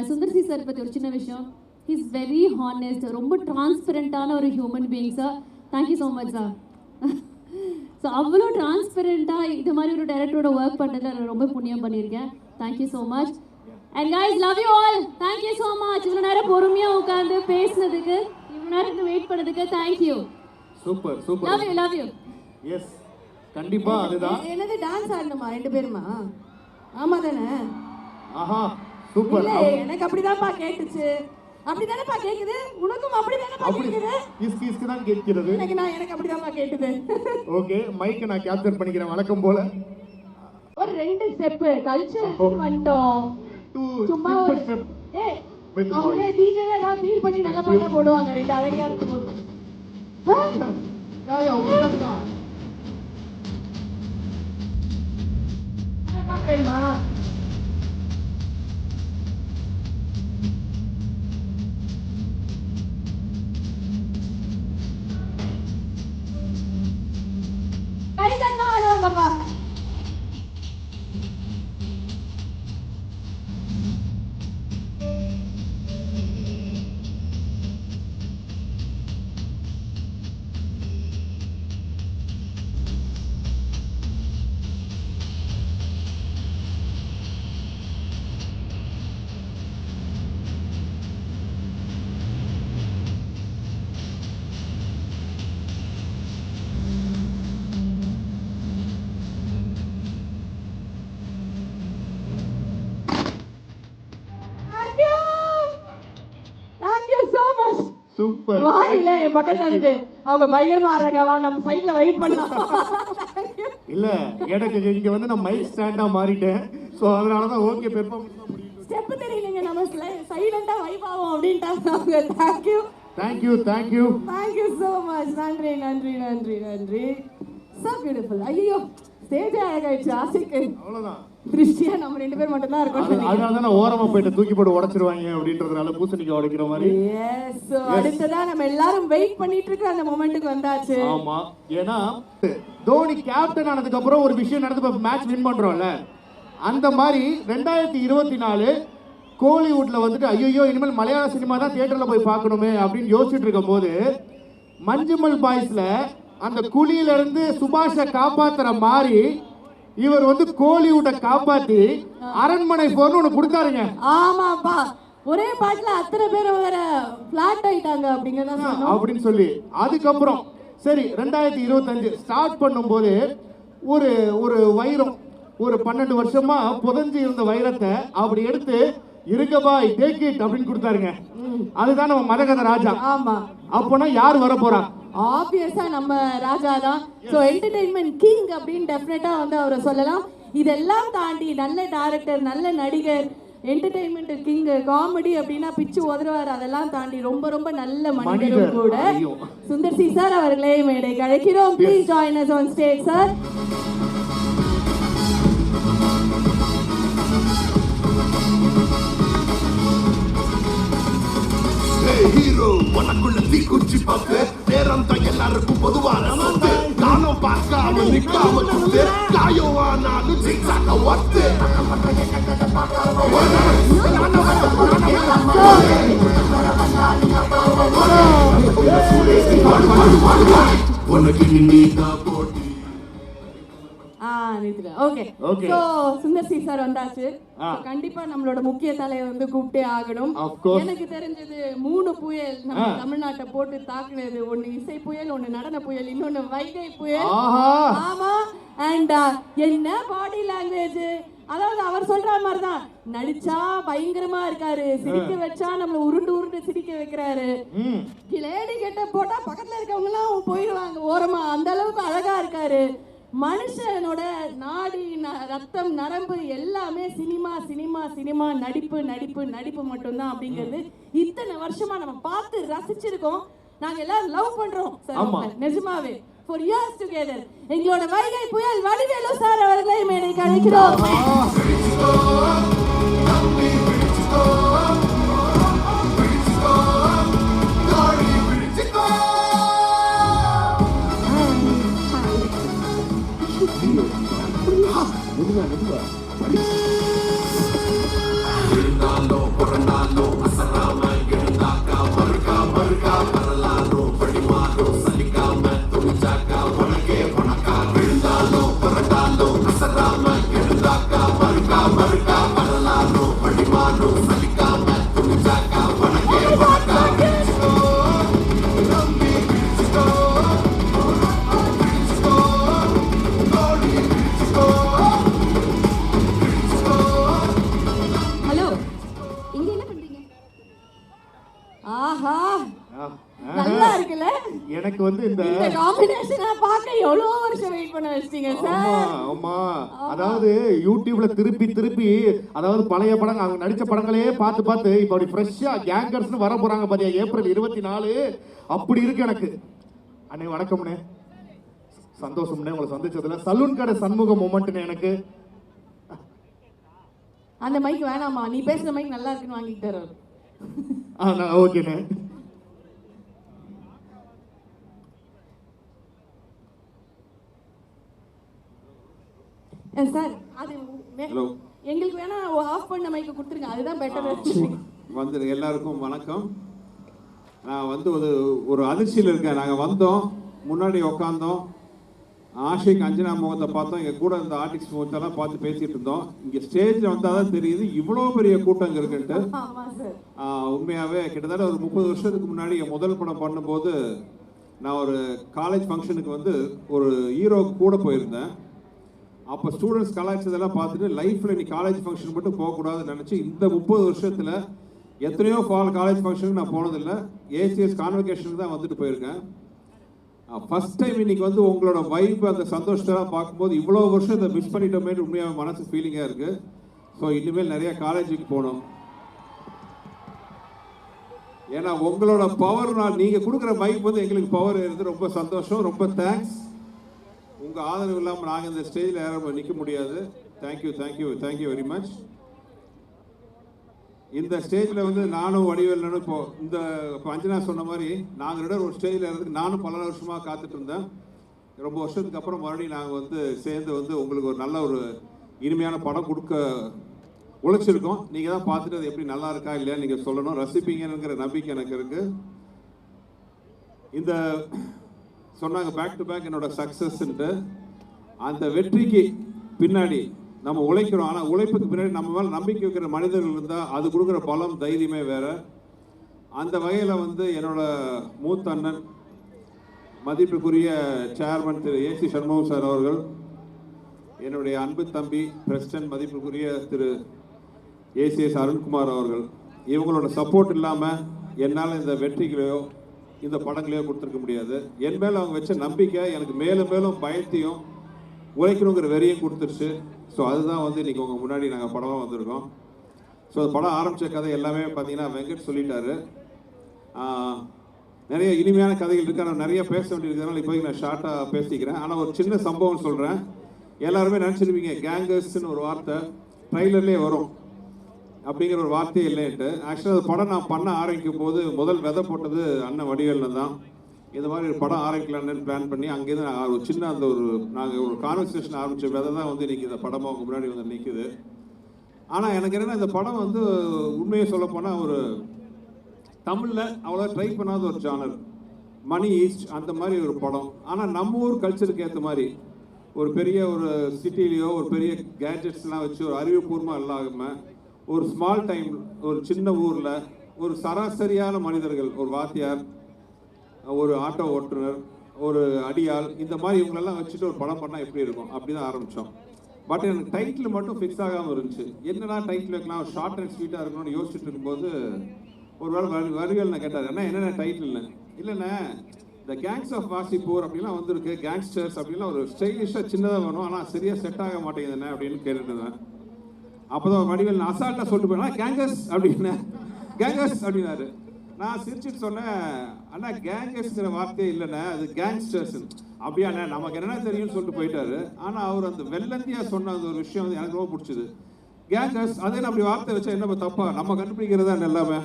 சுந்தர்சி சார் பற்றி ஒரு சின்ன விஷயம். He is very honest. ரொம்ப டிரான்ஸ்பரண்ட்டான ஒரு human being sir. Thank you so much sir. So அவ்வளோ டிரான்ஸ்பரண்ட்டாக இது மாதிரி ஒரு டைரக்டரோட ஒர்க் பண்ணுறதுல நான் ரொம்ப புண்ணியம் பண்ணியிருக்கேன். Thank you so much. And guys, love you all. Thank you so much. இவ்வளோ நேரம் பொறுமையாக உட்காந்து பேசுனதுக்கு, இவ்வளோ நேரம் வெயிட் பண்ணதுக்கு thank you. Super super. Love you. Yes, கண்டிப்பா அதுதான். என்னது டான்ஸ் ஆடணுமா 2 பேருமா? ஆமா தானே? ஆஹா, சூப்பர். இல்ல எனக்கு அப்படிதான்ப்பா கேட்டுச்சு. அப்படிதானப்பா கேக்குது? உனக்கும் அப்படிதானப்பா அப்படி கேக்குது? கிஸ்க்கு தான் கேட்கிறது. எனக்கு அப்படிதான்ப்பா கேட்டுது. ஓகே, மைக்கை நான் கேப்சர் பண்ணிக்கிறேன் வழக்கம் போல. ஒரு 2 ஸ்டெப் கல்ச்சர் வந்துட்டோம். சும்மா ஒரு ஏய் அவங்க டிஜே தான் ஃபீல் பண்ணி நல்ல பாட்டா போடுவாங்க. 2 அழகா இருக்கும். யா உட்கார்ந்தா. பாப்பேமா. கைதன்னா பாப்பா. Thank you so much. Super. வாயில என் பக்கத்துல இருக்கு. அவங்க பயங்கரமா ஆடுறாங்க. வா நம்ம சைடுல வெயிட் பண்ணலாம். இல்ல எனக்கு இங்க வந்து நான் மைக் ஸ்டாண்டா மாறிட்டேன். சோ அதனால தான் ஓகே பெர்ஃபார்மன்ஸ் தான் முடியும். ஸ்டெப் தெரியலங்க. நம்ம சைலண்டா வைப் ஆவோம் அப்படின்ட்டாங்க. Thank you. Thank you, thank you. Thank you so much. நன்றி நன்றி நன்றி நன்றி. So beautiful. ஐயோ ஸ்டேஜ் அழகாயிடுச்சு. ஆசிக்கு அவ்வளவுதான். திருஷ்டியா நம்ம 2 பேர் மட்டும் தான் இருக்கோம். அதனால தான் ஓரமா போயிட்டு தூக்கி போட்டு உடைச்சிருவாங்க அப்படின்றதுனால பூசணிக்கு உடைக்கிற மாதிரி. எஸ். சோ அடுத்ததா நம்ம எல்லாரும் வெயிட் பண்ணிட்டு இருக்க அந்த மொமெண்ட்டுக்கு வந்தாச்சு. ஆமா. ஏன்னா தோனி கேப்டன் ஆனதுக்கு அப்புறம் ஒரு விஷயம் நடந்து மேட்ச் வின் பண்றோம்ல. அந்த மாதிரி 2024 கோலிவுட்ல வந்துட்டு ஐயோ இனிமேல் மலையாள சினிமா தான் தியேட்டர்ல போய் பார்க்கணுமே அப்படின்னு யோசிச்சுட்டு இருக்கும் போது மஞ்சுமல் பாய்ஸ்ல அந்த குழியில இருந்து சுபாஷை காப்பாத்துற மாதிரி இவர் வந்து கோலிவுட்டை காப்பாத்தி அரண்மனை 4 ஒண்ணு கொடுத்தாருங்க. ஆமாப்பா. ஒரே பாட்டுல அத்தனை பேர் வேற பிளாட் ஆயிட்டாங்க அப்படிங்கறத அப்படின்னு சொல்லி அதுக்கப்புறம் சரி 2025 ஸ்டார்ட் பண்ணும்போது ஒரு ஒரு வைரம் ஒரு 12 வருஷமா புதஞ்சு இருந்த வைரத்தை அப்படி எடுத்து இருங்க பாய் டேக் இட் அப்படின்னு கொடுத்தாருங்க. அதுதான் நம்ம மதகத ராஜா. ஆமா. அப்போனா யார் வர போறா? ஆப்வியஸா நம்ம ராஜா தான். சோ என்டர்டெயின்மெண்ட் கிங் அப்படின்னு டெஃபினட்டா வந்து அவரை சொல்லலாம். இதெல்லாம் தாண்டி நல்ல டைரக்டர், நல்ல நடிகர், என்டர்டெயின்மெண்ட் கிங், காமெடி அப்படின்னா பிச்சு உதறுவார். அதெல்லாம் தாண்டி ரொம்ப ரொம்ப நல்ல மனிதரும் கூட சுந்தர் சி சார் அவர்களே மேடைக்கு அழைக்கிறோம். Please join us on stage sir. Hero உனக்குள்ள தீக்குச்சி பத்து நேரம் தான் எல்லாருக்கும் பொதுவான சொத்து. நானும் பார்க்காம நிக்காம குத்து காயம் ஆனாலும் ஜிக்ஸாக்க ஒத்து. உனக்கு நீதான் போட்டி. Okay. So Sundar C sir வந்தாச்சு. கண்டிப்பா நம்மளோட முக்கிய தலையை வந்து கூப்பிட்டே ஆகணும். எனக்கு தெரிஞ்சது 3 புயல் நம்ம தமிழ்நாட்டை போட்டு தாக்குனது. ஒன்னு இசை புயல், ஒன்னு நடன புயல், இன்னொன்னு வைகை புயல். ஆமா. அண்ட் என்ன பாடி லாங்குவேஜ். அதாவது அவர் சொல்ற மாதிரிதான் நடிச்சா பயங்கரமா இருக்காரு, சிரிக்க வச்சா நம்மள உருண்டு உருண்டு சிரிக்க வைக்கிறாரு. கிளேடி கெட்ட போட்டா பக்கத்துல இருக்கவங்க எல்லாம் போயிடுவாங்க ஓரமா. அந்த அளவுக்கு அழகா இருக்காரு. மனுஷனோட நாடி ரத்தம் நரம்பு எல்லாமே சினிமா சினிமா சினிமா, நடிப்பு நடிப்பு நடிப்பு மட்டும்தான் அப்படிங்கிறது இத்தனை வருஷமா நம்ம பார்த்து ரசிச்சிருக்கோம். நாங்க எல்லாரும் லவ் பண்றோம் சார். நிஜமாவே for years together. எங்களோட வைகை புயல் வடிவேலு சார் அவர்களை மேடைக்கு அழைக்கிறோம். வச்சிட்டீங்க ஆமா சார். ஆமா, அதாவது யூடியூப்ல திருப்பி திருப்பி அதாவது பழைய படங்கள் அவங்க நடிச்ச படங்களே பார்த்து பார்த்து இப்போ அப்படி ஃப்ரெஷ்ஷா கேங்கர்ஸ்னு வர போறாங்க பாத்தியா, ஏப்ரல் 24. அப்படி இருக்கு எனக்கு. அண்ணே வணக்கம்ண்ணே, சந்தோஷம்ண்ணே உங்களை சந்திச்சதுல. சலூன் கடை சண்முக மொமெண்ட்னு எனக்கு. அந்த மைக் வேணாமா, நீ பேசுற மைக் நல்லா இருக்குன்னு வாங்கிட்டு தர. ஓகேண்ணே. சார் அது ஹலோ, எங்களுக்கு வேணா ஆஃப் பண்ண மைக்க கொடுத்துருங்க, அதுதான் பெட்டர். வந்து எல்லாருக்கும் வணக்கம். நான் வந்து ஒரு அதிர்ச்சியில் இருக்கேன். நாங்கள் வந்தோம், முன்னாடி உட்காந்தோம், ஆஷிக் அஞ்சனா முகத்தை பார்த்தோம், எங்கள் கூட இந்த ஆர்டிஸ்ட் முகத்தெல்லாம் பார்த்து பேசிகிட்டு இருந்தோம். இங்கே ஸ்டேஜில் வந்தால் தான் தெரியுது இவ்வளோ பெரிய கூட்டம் இங்கே இருக்குன்ட்டு. உண்மையாகவே கிட்டத்தட்ட ஒரு 30 வருஷத்துக்கு முன்னாடி என் முதல் படம் பண்ணும்போது நான் ஒரு காலேஜ் ஃபங்க்ஷனுக்கு வந்து ஒரு ஹீரோ கூட போயிருந்தேன். அப்போ ஸ்டூடெண்ட்ஸ் கலாய்ச்சதெல்லாம் பார்த்துட்டு லைஃப்பில் நீ காலேஜ் ஃபங்க்ஷன் மட்டும் போகக்கூடாதுன்னு நினச்சி இந்த 30 வருஷத்தில் எத்தனையோ காலேஜ் ஃபங்க்ஷனுக்கு நான் போனதில்லை. ஏசிஎஸ் கான்வெகேஷனுக்கு தான் வந்துட்டு போயிருக்கேன். ஃபர்ஸ்ட் டைம் இன்னைக்கு வந்து உங்களோட வைப் அந்த சந்தோஷத்தெல்லாம் பார்க்கும்போது இவ்வளோ வருஷம் இதை மிஸ் பண்ணிட்டோமே உண்மையாக மனசு ஃபீலிங்காக இருக்குது. ஸோ இனிமேல் நிறைய காலேஜுக்கு போகணும். ஏன்னா உங்களோட பவர், நீங்கள் கொடுக்குற வைப் வந்து எங்களுக்கு பவர் இருக்குது. ரொம்ப சந்தோஷம், ரொம்ப தேங்க்ஸ். உங்கள் ஆதரவு இல்லாமல் நாங்கள் இந்த ஸ்டேஜில் யாரும் நிற்க முடியாது. Thank you thank you thank you very much. இந்த ஸ்டேஜில் வந்து நானும் வடிவேலனும் இப்போ அஞ்சனா சொன்ன மாதிரி நாங்கள் ஒரு ஸ்டேஜில் இருந்து நானும் பல வருஷமாக காத்துட்டு இருந்தேன். ரொம்ப வருஷத்துக்கு அப்புறம் மறுபடியும் நாங்கள் வந்து சேர்ந்து வந்து உங்களுக்கு ஒரு நல்ல ஒரு இனிமையான படம் கொடுக்க உழைச்சிருக்கோம். நீங்கள் தான் பார்த்துட்டு அது எப்படி நல்லா இருக்கா இல்லையா நீங்கள் சொல்லணும், ரசிப்பீங்கிற நம்பிக்கை எனக்கு இருக்குது. இந்த சொன்னாங்க பேக் டு பேக் என்னோட சக்ஸஸ்ன்ட்டு. அந்த வெற்றிக்கு பின்னாடி நம்ம உழைக்கிறோம். ஆனால் உழைப்புக்கு பின்னாடி நம்ம மேலே நம்பிக்கை வைக்கிற மனிதர்கள் இருந்தால் அது கொடுக்குற பலம் தைரியமே வேறு. அந்த வகையில் வந்து என்னோட மூத்த அண்ணன் மதிப்புக்குரிய சேர்மன் திரு ஏசி சண்முகம் சார் அவர்கள், என்னுடைய அன்பு தம்பி பிரசிடன்ட் மதிப்புக்குரிய திரு ஏசிஎஸ் அருண்குமார் அவர்கள், இவங்களோட சப்போர்ட் இல்லாமல் என்னால் இந்த வெற்றிகளையோ இந்த படங்களையோ கொடுத்துருக்க முடியாது. என் மேலே அவங்க வச்ச நம்பிக்கை எனக்கு மேலும் மேலும் பயத்தையும் உழைக்கணுங்கிற வெறியும் கொடுத்துருச்சு. ஸோ அதுதான் வந்து இன்றைக்கி உங்கள் முன்னாடி நாங்கள் படமாக வந்திருக்கோம். ஸோ அந்த படம் ஆரம்பித்த கதை எல்லாமே பார்த்தீங்கன்னா வெங்கட் சொல்லிட்டாரு. நிறைய இனிமையான கதைகள் இருக்குது. ஆனால் நிறைய பேச வேண்டியிருக்கிறதுனால இப்போதைக்கு நான் ஷார்ட்டாக பேசிக்கிறேன். ஆனால் ஒரு சின்ன சம்பவம் சொல்கிறேன். எல்லாருமே நினச்சிருப்பீங்க கேங்கர்ஸ்ன்னு ஒரு வார்த்தை ட்ரைலர்லேயே வரும் அப்படிங்கிற ஒரு வார்த்தையே இல்லைன்ட்டு. ஆக்சுவலாக அந்த படம் நான் பண்ண ஆரம்பிக்கும் போது முதல் விதை போட்டது அண்ணன் வடிவேலில் தான். இந்த மாதிரி ஒரு படம் ஆரம்பிக்கலான்னு பிளான் பண்ணி அங்கேருந்து ஒரு சின்ன அந்த நாங்கள் ஒரு கான்வர்சேஷன் ஆரம்பித்த விதை தான் வந்து இன்றைக்கி இந்த படமாக அவங்க முன்னாடி வந்து நிற்குது. ஆனால் எனக்கு என்னென்னா இந்த படம் வந்து உண்மையை சொல்லப்போனால் ஒரு தமிழில் அவ்வளோ ட்ரை பண்ணாத ஒரு ஜானர், மணி ஈஸ்ட் அந்த மாதிரி ஒரு படம். ஆனால் நம்ம ஊர் கல்ச்சருக்கு ஏற்ற மாதிரி ஒரு பெரிய ஒரு சிட்டிலேயோ ஒரு பெரிய கேட்ஜெட்ஸ்லாம் வச்சு ஒரு அறிவுபூர்வமாக இல்லாமல் ஒரு ஸ்மால் டைம் ஒரு சின்ன ஊரில் ஒரு சராசரியான மனிதர்கள், ஒரு வாத்தியார், ஒரு ஆட்டோ ஓட்டுநர், ஒரு அடியாள், இந்த மாதிரி இவங்களெல்லாம் வச்சுட்டு ஒரு படம் பண்ணால் எப்படி இருக்கும் அப்படி தான் ஆரம்பித்தோம். பட் எனக்கு டைட்டில் மட்டும் ஃபிக்ஸ் ஆகாமல் இருந்துச்சு. என்னடா டைட்டில் வைக்கலாம், ஷார்ட் அண்ட் ஸ்வீட்டாக இருக்கணும்னு யோசிச்சுட்டு இருக்கும்போது ஒரு வேளை வடிவேல் நான் கேட்டார், என்னென்ன டைட்டில்னு. இல்லைண்ணே இந்த கேங்ஸ் ஆஃப் வாசிப்பூர் அப்படிலாம் வந்திருக்கு, கேங்ஸ்டர்ஸ் அப்படிலாம் ஒரு ஸ்டைலிஷாக சின்னதாக வேணும், ஆனால் சரியாக செட் ஆக மாட்டேங்குதுண்ணே அப்படின்னு கேட்டுட்டு இருந்தேன். அப்போ தான் வடிவேல் நான் அசால்ட்டாக சொல்லிட்டு போயினா கேங்கர்ஸ் அப்படின்னு, கேங்கர்ஸ் அப்படின்னாரு. நான் சிரிச்சுட்டு சொன்னேன், அண்ணா கேங்கர்ஸ்ங்கிற வார்த்தையே இல்லைண்ணே, அது கேங்ஸ்டர்ஸ். அப்படியாண்ணே நமக்கு என்னென்ன தெரியும்னு சொல்லிட்டு போயிட்டாரு. ஆனால் அவர் அந்த வெள்ளந்தியாக சொன்ன அந்த ஒரு விஷயம் வந்து எனக்கு ரொம்ப பிடிச்சிது. கேங்கர்ஸ் அதே அப்படி வார்த்தை வச்சா என்ன தப்பா, நம்ம கண்டுபிடிக்கிறதா எல்லாமே.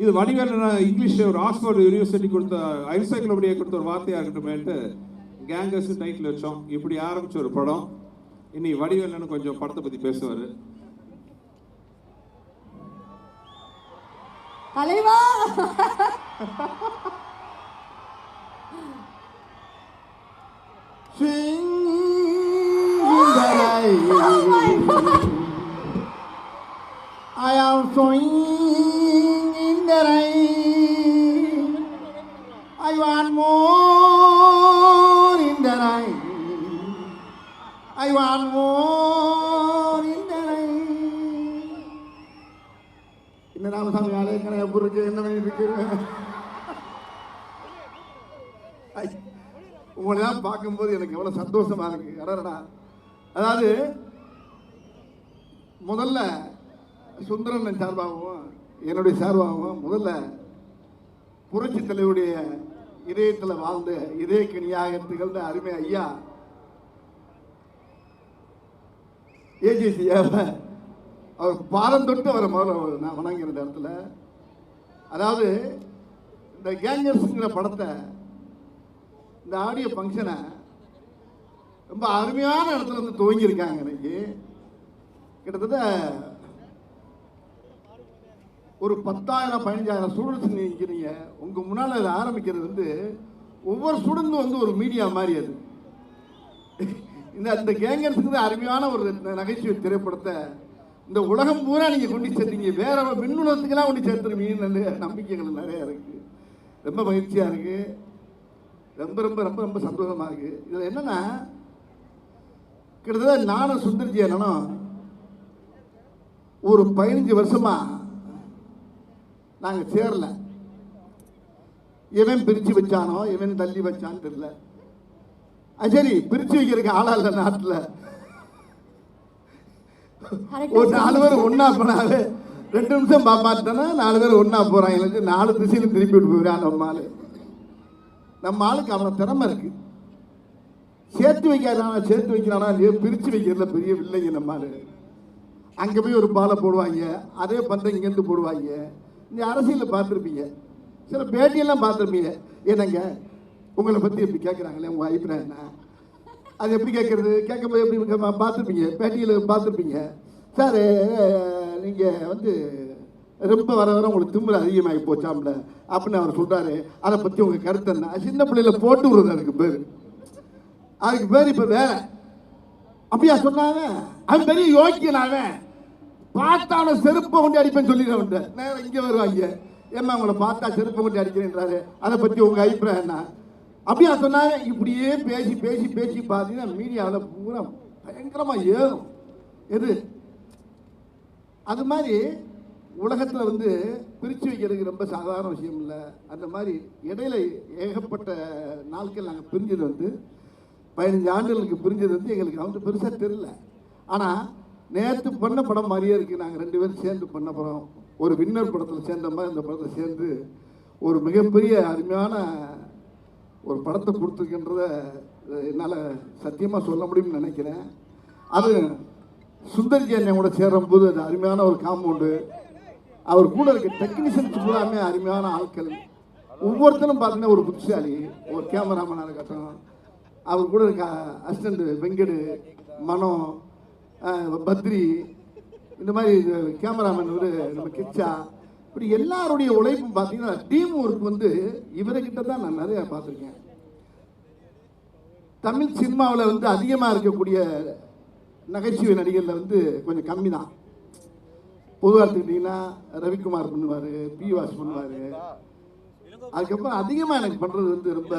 இது வடிவேல் இங்கிலீஷ் ஒரு ஆக்ஸ்போர்ட் யூனிவர்சிட்டி கொடுத்த என்சைக்ளோபீடியா கொடுத்த ஒரு வார்த்தையாக இருக்கட்டுமேன்ட்டு கேங்கர்ஸ் டைட்டில் வச்சோம். இப்படி ஆரம்பிச்ச ஒரு படம். இனி வடிவேல்னு கொஞ்சம் படத்தை பற்றி பேசுவார். தலைவா I am swinging in the rain. I want more in the rain. I want more in the rain. என்ன ராமசாமி ஆலயக்கணை எப்படி இருக்கு, என்ன பண்ணிட்டு இருக்கு? உங்களெல்லாம் பார்க்கும்போது எனக்கு எவ்வளோ சந்தோஷமா இருக்கு. அடடா, அதாவது முதல்ல சுந்தரன் சார்பாகவும் என்னுடைய சார்பாகவும் முதல்ல புரட்சி தலைவருடைய இதயத்தில் வாழ்ந்த இதயக்கணியாக திகழ்ந்த அருமை ஐயா ஏஜிசியா அவர் பாரம் தொட்டு அவரை முதல்ல நான் வணங்குற இந்த இடத்துல. அதாவது இந்த கேங்கர்ஸுங்கிற படத்தை, இந்த ஆடியோ ஃபங்க்ஷனை ரொம்ப அருமையான இடத்துல வந்து துவங்கியிருக்காங்க. இன்னைக்கு கிட்டத்தட்ட ஒரு 10,000-15,000 ஸ்டூடெண்ட்ஸ் நிற்கிறீங்க. உங்கள் முன்னால் அதை ஆரம்பிக்கிறது வந்து ஒவ்வொரு ஸ்டூடெண்ட்டும் வந்து ஒரு மீடியா மாதிரி. அது இந்த கேங்கர்ஸுக்கு அருமையான ஒரு நகைச்சுவை திரைப்படத்தை இந்த உலகம் பூரா நீங்கள் கொண்டு சேர்த்தீங்க. வேற மின்னுலகத்துக்கெல்லாம் கொண்டு சேர்த்துருவீங்கன்னு நம்பிக்கைகள் நிறையா இருக்குது. ரொம்ப மகிழ்ச்சியாக இருக்குது. ரொம்ப ரொம்ப ரொம்ப ரொம்ப சந்தோஷமாக இருக்குது. இதில் என்னென்னா, கிட்டத்தட்ட நானும் சுந்தர்ஜி அண்ணனும் ஒரு 15 வருஷமாக நாங்கள் சேரல. இவன் பிரித்து வச்சானோ இவன் தள்ளி வச்சான்னு தெரியல. சரி, பிரித்து வைக்கிறதுக்கு ஆளா இல்லை நாட்டில். ஒரு 4 பேர் ஒன்றா போனாவே 2 நிமிஷம் பார்த்தானா 4 பேர் ஒன்றா போகிறாங்க. 4 திசையிலும் திருப்பி விட்டு போயிடான் நம்ம ஆள். நம்ம ஆளுக்கு அவனை திறமை இருக்கு. சேர்த்து வைக்காதானா சேர்த்து வைக்கிறானா இல்லையோ, பிரித்து வைக்கிறதுல பெரிய வில்லைங்க நம்ம ஆள். அங்கே போய் ஒரு பாலை போடுவாங்க, அதே பந்தை இங்கேருந்து போடுவாங்க. இந்த அரசியலில் பார்த்துருப்பீங்க, சில பேட்டியெல்லாம் பார்த்துருப்பீங்க. என்னங்க உங்களை பற்றி எப்படி கேட்குறாங்களே, உங்கள் அபிப்பிராயம் என்ன? அது எப்படி கேட்குறது? கேட்கும்போது எப்படி பார்த்துருப்பீங்க, பேட்டியில் பார்த்துருப்பீங்க. சார் நீங்கள் வந்து ரொம்ப வர வர உங்களுக்கு திமிரு அதிகமாகி போச்சாம்ல அப்படின்னு அவர் சொல்கிறாரு. அதை பற்றி உங்கள் கருத்து என்ன? சின்ன பிள்ளையில போட்டு விடுறது அதுக்கு பேர் இப்போ வேற. அப்படியா சொன்னாங்க? அவன் பெரிய யோக்கியனாக பார்த்தான செருப்பை கொண்டு அடிப்பேன்னு சொல்லிடுறேன். நேரம் இங்கே வருவாங்க, ஏம்மா உங்களை பார்த்தா செருப்பை கொண்டு அடிக்கிறேன்றாரு, அதை பற்றி உங்கள் அபிப்பிராயம் என்ன? அப்படியா சொன்னாங்க? இப்படியே பேசி பேசி பேசி பார்த்தீங்கன்னா மீடியாவில் பூரா பயங்கரமாக ஏறும். எது அது மாதிரி உலகத்தில் வந்து பிரித்து வைக்கிறதுக்கு ரொம்ப சாதாரண விஷயம் இல்லை. அந்த மாதிரி இடையில ஏகப்பட்ட நாட்கள் நாங்கள் பிரிஞ்சது வந்து 15 ஆண்டுகளுக்கு பிரிஞ்சது வந்து எங்களுக்கு வந்து பெருசாக தெரியல. ஆனால் நேற்று பண்ண படம் மாதிரியே இருக்குது. நாங்கள் 2 பேரும் சேர்ந்து பண்ண படம், ஒரு வின்னர் படத்தில் சேர்ந்த மாதிரி இந்த படத்தில் சேர்ந்து ஒரு மிகப்பெரிய அருமையான ஒரு படத்தை கொடுத்துருக்கின்றத என்னால் சத்தியமாக சொல்ல முடியும்னு நினைக்கிறேன். அது சுந்தர்ஜி அண்ணன் கூட சேரும்போது அது அருமையான ஒரு காம்பவுண்டு. அவர் கூட இருக்க டெக்னீஷியன்ஸ் பூராமே அருமையான ஆட்கள். ஒவ்வொருத்தரும் பார்த்தீங்கன்னா ஒரு புத்திசாலி. ஒரு கேமராமேனாக இருக்கட்டும், அவர் கூட இருக்க அசிஸ்டண்ட் வெங்கடு, மனோ, பத்ரி, இந்த மாதிரி கேமராமேன் நம்ம கிச்சா, இப்படி எல்லாருடைய உழைப்பும் பார்த்தீங்கன்னா டீம் ஒர்க் வந்து இவர்கிட்ட தான் நான் நிறைய பார்த்துருக்கேன். தமிழ் சினிமாவில் வந்து அதிகமாக இருக்கக்கூடிய நகைச்சுவை நடிகரில் வந்து கொஞ்சம் கம்மி தான். பொதுவாக எடுத்துக்கிட்டிங்கன்னா ரவிக்குமார் பண்ணுவார், பி வாஸ் பண்ணுவார். அதுக்கப்புறம் அதிகமாக எனக்கு பண்ணுறது வந்து ரொம்ப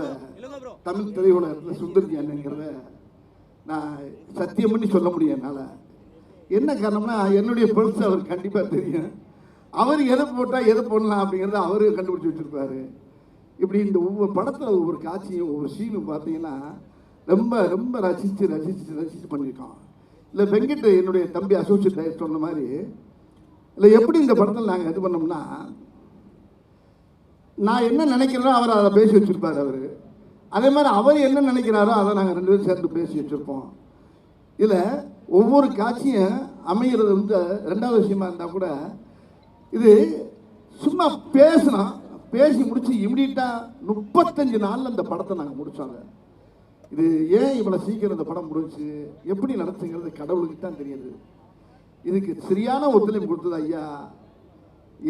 தமிழ் திரையுலகத்தில் சுந்தர்ஜி அண்ணங்கிறத நான் சத்தியம் பண்ணி சொல்ல முடியும் என்னால். என்ன காரணம்னா என்னுடைய பல்ஸ் அவர் கண்டிப்பாக தெரியும். அவர் எதை போட்டால் எதை போடலாம் அப்படிங்கிறத அவரு கண்டுபிடிச்சி வச்சுருப்பாரு. இப்படி இந்த ஒவ்வொரு படத்தில் ஒவ்வொரு காட்சியும் ஒவ்வொரு சீனும் பார்த்தீங்கன்னா ரொம்ப ரொம்ப ரசித்து ரசித்து ரசித்து பண்ணியிருக்கோம். இல்லை வெங்கட் என்னுடைய தம்பி அசோசியேட் டைரக்டர் சொன்ன மாதிரி, இல்லை எப்படி இந்த படத்தில் நாங்கள் இது பண்ணோம்னா, நான் என்ன நினைக்கிறேனோ அவர் அதை பேசி வச்சுருப்பார். அவர் அதே மாதிரி அவர் என்ன நினைக்கிறாரோ அதை நாங்கள் 2 பேரும் சேர்ந்து பேசி வச்சுருப்போம். இதில் ஒவ்வொரு காட்சியும் அமைகிறது வந்து 2வது விஷயமா இருந்தால் கூட இது சும்மா பேசணும், பேசி முடிச்சு இமிடியட்டாக 35 நாளில் இந்த படத்தை நாங்கள் முடித்தோங்க. இது ஏன் இவ்வளோ சீக்கிரம் இந்த படம் முடிச்சு எப்படி நடத்துங்கிறது கடவுளுக்கு தான் தெரியுது. இதுக்கு சரியான ஒத்துழைப்பு கொடுத்தது ஐயா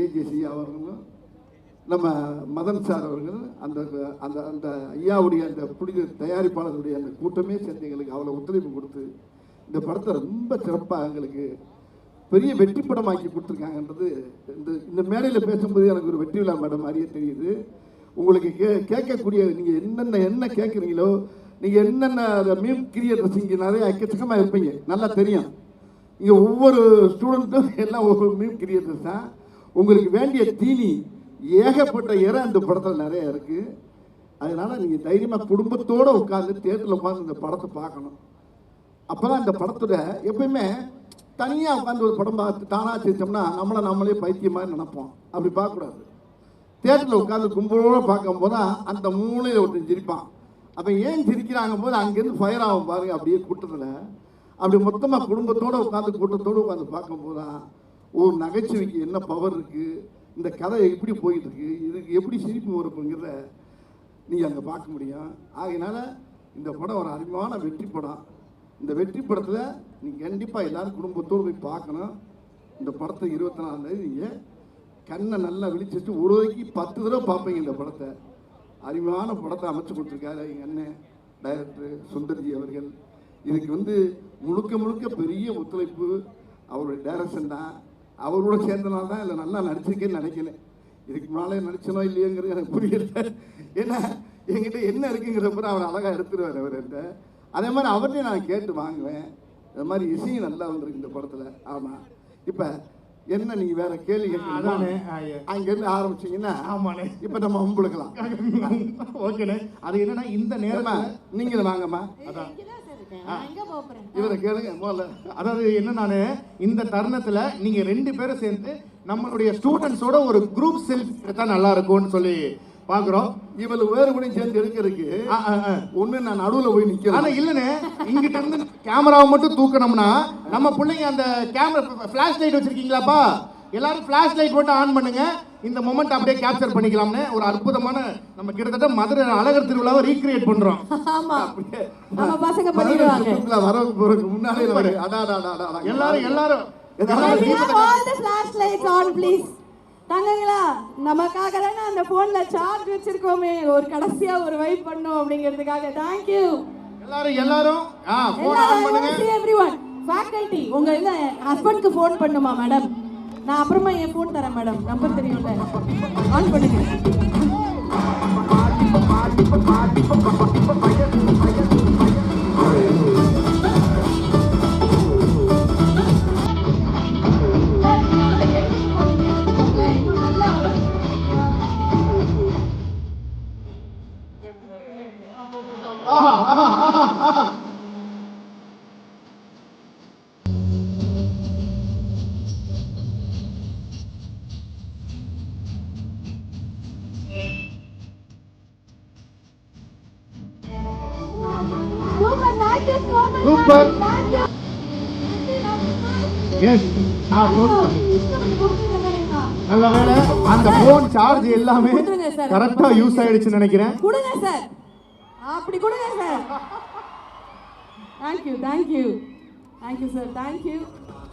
ஏஜிசி அவர்களும் நம்ம மதன் சார் அவர்கள், அந்த அந்த அந்த ஐயாவுடைய அந்த புனித தயாரிப்பாளர்களுடைய அந்த கூட்டமே சேர்ந்து எங்களுக்கு அவ்வளோ ஒத்துழைப்பு கொடுத்து இந்த படத்தை ரொம்ப சிறப்பாக எங்களுக்கு பெரிய வெற்றி படமாக்கி கொடுத்துருக்காங்கன்றது இந்த மேடையில் பேசும்போது எனக்கு ஒரு வெற்றி விழா மேடம் மாதிரியே தெரியுது. உங்களுக்கு கேட்கக்கூடிய நீங்கள் என்ன கேட்குறீங்களோ, நீங்கள் என்னென்ன மீம் கிரியேட்டர்ஸ் இங்கே நிறைய எக்கச்சக்கமாக இருப்பீங்க, நல்லா தெரியும். இங்கே ஒவ்வொரு ஸ்டூடெண்ட்டும் எல்லாம் ஒவ்வொரு மீம் கிரியேட்டர்ஸ் தான். உங்களுக்கு வேண்டிய தீனி ஏகப்பட்ட அந்த படத்தில் நிறைய இருக்குது. அதனால் நீங்கள் தைரியமாக குடும்பத்தோடு உட்காந்து தியேட்டரில் உட்காந்து இந்த படத்தை பார்க்கணும். அப்போ தான் இந்த படத்தோட எப்பயுமே தனியாக உட்காந்து ஒரு படம் பார்த்து தானாக சிரிச்சோம்னா நம்மளே பைத்தியம் மாதிரி நினைப்போம். அப்படி பார்க்கக்கூடாது. தியேட்டரில் உட்காந்து கும்பலோடு பார்க்கும்போது தான் அந்த மூலையில் ஒருத்தர் சிரிப்பான். அப்போ ஏன் சிரிக்கிறாங்க போது அங்கேருந்து ஃபயர் ஆகும் பாருங்க. அப்படியே கூட்டத்தில் அப்படி மொத்தமாக குடும்பத்தோடு உட்காந்து கூட்டத்தோடு உட்காந்து பார்க்கும்போது தான் ஒரு நகைச்சுவைக்கு என்ன பவர் இருக்குது, இந்த கதை எப்படி போயிட்டு இருக்கு, இதுக்கு எப்படி சிரிப்பு வருங்கிறத நீங்கள் அங்கே பார்க்க முடியும். ஆகையினால இந்த படம் ஒரு அருமையான வெற்றி படம். இந்த வெற்றி படத்தில் நீங்கள் கண்டிப்பாக எல்லோரும் குடும்பத்தோடு போய் பார்க்கணும். இந்த படத்தை 24ஆம் தேதி நீங்கள் கண்ணை நல்லா விழிச்சிட்டு ஒரு வரைக்கு 10 தடவை பார்ப்பீங்க. இந்த படத்தை அருமையான படத்தை அமைச்சு கொடுத்துருக்காரு எங்கள் அண்ணன் டைரக்டர் சுந்தர்ஜி அவர்கள். இதுக்கு முழுக்க பெரிய ஒத்துழைப்பு அவருடைய டைரக்ஷன் தான். அவரோட சேர்ந்தனால தான் இல்லை நல்லா நடிச்சிருக்கேன்னு நினைக்கிறேன். இதுக்கு முன்னாலே நடிச்சனோ இல்லையோங்கிறது எனக்கு புரியல. ஏன்னா என்கிட்ட என்ன இருக்குங்கிறப்ப அவர் அழகாக எடுத்துருவார் அவர்கிட்ட. அதே மாதிரி அவர்கிட்டையும் நான் கேட்டு வாங்குவேன். அது மாதிரி இசையும் நல்லா வந்திருக்கு இந்த படத்தில். ஆமாம். இப்போ என்ன நீங்கள் வேற கேள்வி கேட்கணும் அங்கேருந்து ஆரம்பிச்சிங்கன்னா ஆமாண்ணே இப்போ நம்ம உங்களுக்கலாம். ஓகேண்ணே. அது என்னன்னா இந்த நேரம் நீங்கள் வாங்கம்மா. அதான் இவரை கேளுங்க முதல்ல. அதாவது என்னன்னா இந்த தருணத்துல நீங்க 2 பேரும் சேர்ந்து நம்மளுடைய ஸ்டூடெண்ட்ஸோட ஒரு குரூப் செல்ஃபி எடுத்தா நல்லா இருக்கும்னு சொல்லி பாக்குறோம். இவளு வேறு கூட சேர்ந்து எடுக்கிறதுக்கு ஒண்ணு நான் நடுவுல போய் நிக்கிறேன். ஆனா இல்லனே இங்கிட்ட இருந்து கேமராவை மட்டும் தூக்கணும்னா நம்ம பிள்ளைங்க அந்த கேமரா ஃபிளாஷ் லைட் வச்சிருக்கீங்களாப்பா, எல்லாரும் ஃபிளாஷ் லைட் மட்டும் ஆன் பண்ணுங்க. இந்த மொமெண்ட் அப்படியே கேப்சர் பண்ணிக்கலாம்னு ஒரு அற்புதமான நம்ம கிட்டத்தட்ட மதுரை அழகர் திருவிழாவை ரீக்ரியேட் பண்றோம். ஆமா நம்ம பசங்க பண்ணிடுவாங்க. வர போறதுக்கு முன்னாடி எல்லாரும் all the flashlights on please. தங்கங்களா நமக்காக தானே அந்த போன்ல சார்ஜ் வச்சிருக்கோமே, ஒரு கடைசியா ஒரு வைப் பண்ணோம் அப்படிங்கிறதுக்காக. Thank you எல்லாரும் போன் ஆன் பண்ணுங்க. everyone faculty உங்க இல்ல ஹஸ்பண்ட்க்கு ஃபோன் பண்ணுமா மேடம்? நான் அப்புறமா என் ஃபோன் தரேன் மேடம், நம்பர் தெரியும்ல, ஆன் பண்ணுங்க. சூப்பர். நல்ல வேளை அந்த போன் சார்ஜ் எல்லாமே கரெக்டா யூஸ் ஆயிடுச்சுன்னு நினைக்கிறேன். கொடுங்க சார், அப்படி கொடுங்க sir. Thank you sir, thank you.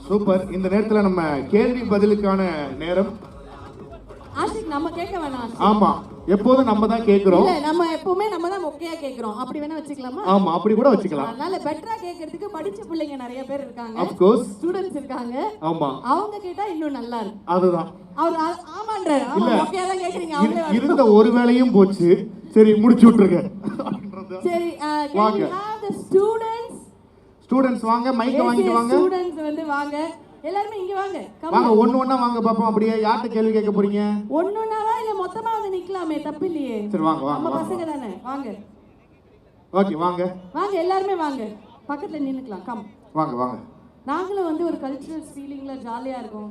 Super. இந்த நேரத்துல நம்ம கேள்வி பதிலுக்கான நேரம். ஆஷிக் நம்ம கேட்க வேணாம். ஆமா, எப்போதும் நம்ம தான் கேக்குறோம். இல்ல நம்ம எப்பவுமே நம்ம தான் மொக்கையா கேக்குறோம். அப்படி வேணா வச்சுக்கலாமா? ஆமா, அப்படி கூட வச்சுக்கலாம். அதனால பெட்டரா கேக்குறதுக்கு படிச்ச பிள்ளைங்க நிறைய பேர் இருக்காங்க. of course ஸ்டூடண்ட்ஸ் இருக்காங்க. ஆமா, அவங்க கேட்டா இன்னும் நல்லா இருக்கும். அதுதான் அவர் ஆமான்றாரு. ஆமா மொக்கையா தான் கேக்குறீங்க. அவங்களே இருந்த ஒரு வேளையும் போச்சு. சரி முடிச்சு விட்டுருங்க. சரி can we have the students வாங்க, மைக்க வாங்கிட்டு வாங்க. ஸ்டூடண்ட்ஸ் வாங்க. எல்லாரும் இங்க வாங்க. வாங்க, ஒண்ணா வாங்க பாப்போம். அப்படியே யார்ட்ட கேள்வி கேட்க போறீங்க? ஒண்ணாவா இல்ல மொத்தமா வந்து நிக்கலாமே, தப்பு இல்லையே. சரி வாங்க வாங்க. நம்ம பசங்க தானே, வாங்க. ஓகே வாங்க வாங்க, எல்லாரும் வாங்க. பக்கத்துல நின்னுக்கலாம். கம் வாங்க வாங்க. நாங்களும் ஒரு கல்ச்சரல் ஃபீலிங்ல ஜாலியா இருக்கோம்.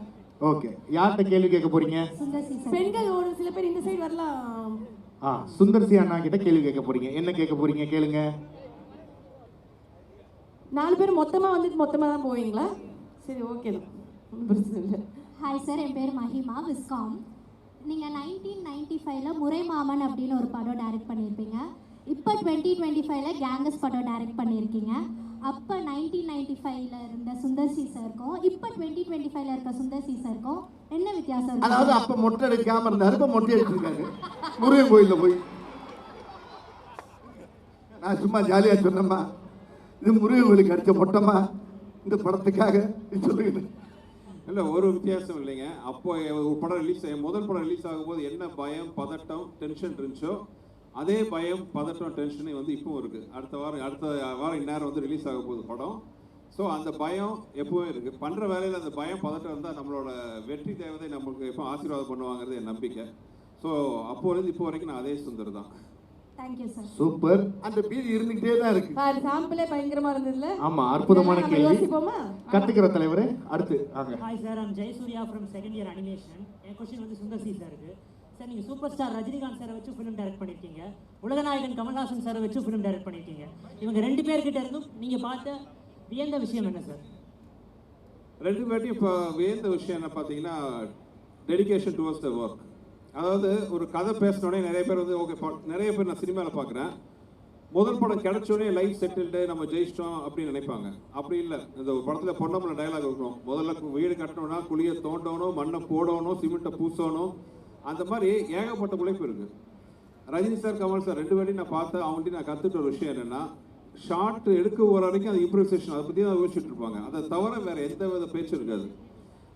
ஓகே, யார்ட்ட கேள்வி கேட்க போறீங்க? பெண்கள் ஒரு சில பேர் இந்த சைடு வரலாம். சுந்தர்சி அண்ணா கிட்ட கேள்வி கேட்க போறீங்க. என்ன கேட்க போறீங்க? கேளுங்க. 4 பேர் மொத்தமா மொத்தமா தான் போவீங்களா? சரி ஓகே தான், ஒன்றும் பிரச்சனை இல்லை. ஹாய் சார், என் பேர் மஹிமா, விஸ்காம். நீங்கள் 1995ல் முறைமாமன் அப்படின்னு ஒரு படம் டைரக்ட் பண்ணியிருப்பீங்க. இப்போ 2025ல் கேங்கஸ் படம் டைரக்ட் பண்ணியிருக்கீங்க. அப்போ 1995ல் இருந்த சுந்தர்சி சாருக்கும் இப்போ 2025ல் இருக்க சுந்தர்சி சாருக்கும் என்ன வித்தியாசம் இருக்கு? அதாவது அப்போ மொட்டை அடிக்காமல் இருந்தாரு, இப்போ மொட்டை அடிச்சிருக்காரு முருகன் கோயிலில் போய். நான் சும்மா ஜாலியாக சொன்னேம்மா, இது முருகன் கோயிலுக்கு அடித்த மொட்டமா இந்த படத்துக்காக சொல்லுங்க. இல்லை, ஒரு வித்தியாசம் இல்லைங்க. அப்போ ஒரு படம் முதல் படம் ரிலீஸ் ஆகும்போது என்ன பயம், பதட்டம், டென்ஷன் இருந்துச்சோ அதே பயம், பதட்டம், டென்ஷனே இப்போ இருக்குது. அடுத்த வாரம் இந்நேரம் ரிலீஸ் ஆக போகுது படம். ஸோ அந்த பயம் எப்போவே இருக்குது. பண்ணுற வேலையில் அந்த பயம், பதட்டம் இருந்தால் நம்மளோட வெற்றி தேவதை நமக்கு எப்போ ஆசீர்வாதம் பண்ணுவாங்கிறது என் நம்பிக்கை. ஸோ அப்போலேருந்து இப்போ வரைக்கும் நான் அதே சுந்தர் தான். Thank you sir. சூப்பர். அந்த பீதி இருந்துகிட்டே தான் இருக்கு. சார் சாம்பிளே பயங்கரமா இருந்ததுல. ஆமா, அற்புதமான நம்ம கேள்வி. யோசிப்போமா? கத்துக்கிற தலைவரே அடுத்து வாங்க. Hi sir, I'm Jayasurya from second year animation. என் கொஸ்டின் வந்து சுந்தர் சி சாருக்கு. சார், நீங்கள் சூப்பர் ஸ்டார் ரஜினிகாந்த் சாரை வச்சு ஃபிலிம் டைரக்ட் பண்ணியிருக்கீங்க, உலகநாயகன் கமல்ஹாசன் சாரை வச்சு ஃபிலிம் டைரக்ட் பண்ணியிருக்கீங்க. இவங்க 2 பேர்கிட்ட இருந்தும் நீங்கள் பார்த்த வியந்த விஷயம் என்ன சார்? 2 பேர்ட்டையும் இப்போ வியந்த விஷயம் என்ன பார்த்தீங்கன்னா, டெடிகேஷன் டுவர்ட்ஸ் த ஒர்க். அதாவது ஒரு கதை பேசினோடனே நிறைய பேர் வந்து ஓகே, நிறைய பேர் நான் சினிமாவில் பார்க்குறேன், முதல் படம் கிடைச்சோடனே லைஃப் செட்டில்டு, நம்ம ஜெயிச்சிட்டோம் அப்படின்னு நினைப்பாங்க. அப்படி இல்லை. இந்த படத்தில் பொன்னம்பல டைலாக் இருக்கும், முதல்ல வீடு கட்டணும்னா குழியை தோண்டணும், மண்ணை போடணும், சிமெண்ட்டை பூசணும், அந்த மாதிரி ஏகப்பட்ட உழைப்பு இருக்குது. ரஜினி சார், கமல் சார் 2 பேரையும் நான் பார்த்தேன். அவங்கள்ட்ட நான் கற்றுட்ட ஒரு விஷயம் என்னென்னா, ஷார்ட் எடுக்க ஒரு வரைக்கும் அது இம்ப்ரூவைசேஷன், அதை பற்றி தான் யோசிச்சுட்டு இருப்பாங்க. அதை தவிர வேறு எந்த வித பேச்சும் இருக்காது.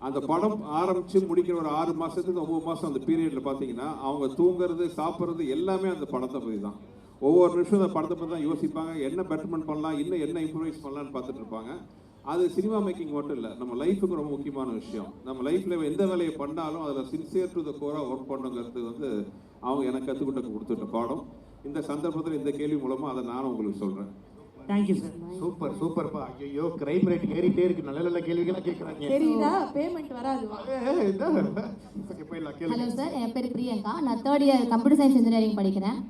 அந்த படம் ஆரம்பித்து முடிக்கிற ஒரு 6 மாதத்துக்கு 9 மாதம் அந்த பீரியடில் பார்த்தீங்கன்னா, அவங்க தூங்குறது, சாப்பிட்றது எல்லாமே அந்த படத்தை பற்றி தான். ஒவ்வொரு நிமிஷம் அந்த படத்தை பற்றி தான் யோசிப்பாங்க, என்ன பெட்டர்மெண்ட் பண்ணலாம், இன்னும் என்ன இம்ப்ரூவைஸ் பண்ணலான்னு பார்த்துட்டு இருப்பாங்க. அது சினிமா மேக்கிங் மட்டும் இல்லை, நம்ம லைஃபுக்கு ரொம்ப முக்கியமான விஷயம். நம்ம லைஃப்பில் எந்த வேலையை பண்ணாலும் அதில் சின்சியர் டு த கோராக ஒர்க் பண்ணுங்கிறது வந்து அவங்க எனக்கு கற்றுக்கிட்ட கொடுத்துட்ட பாடம். இந்த சந்தர்ப்பத்தில் இந்த கேள்வி மூலமாக அதை நானும் உங்களுக்கு சொல்கிறேன். Thank you sir. சூப்பர் சூப்பர்ப்பா. ஐயோ, கிரைம் ரேட் ஏறிட்டே இருக்கு. நல்ல நல்ல கேள்விகளா கேக்குறாங்க. தெரியுதா? பேமெண்ட் வராது. ஓகே, போய்லாம் கேளுங்க. ஹலோ சார், என் பேர் பிரியங்கா. நான் 3rd year computer science engineering படிக்கிறேன்.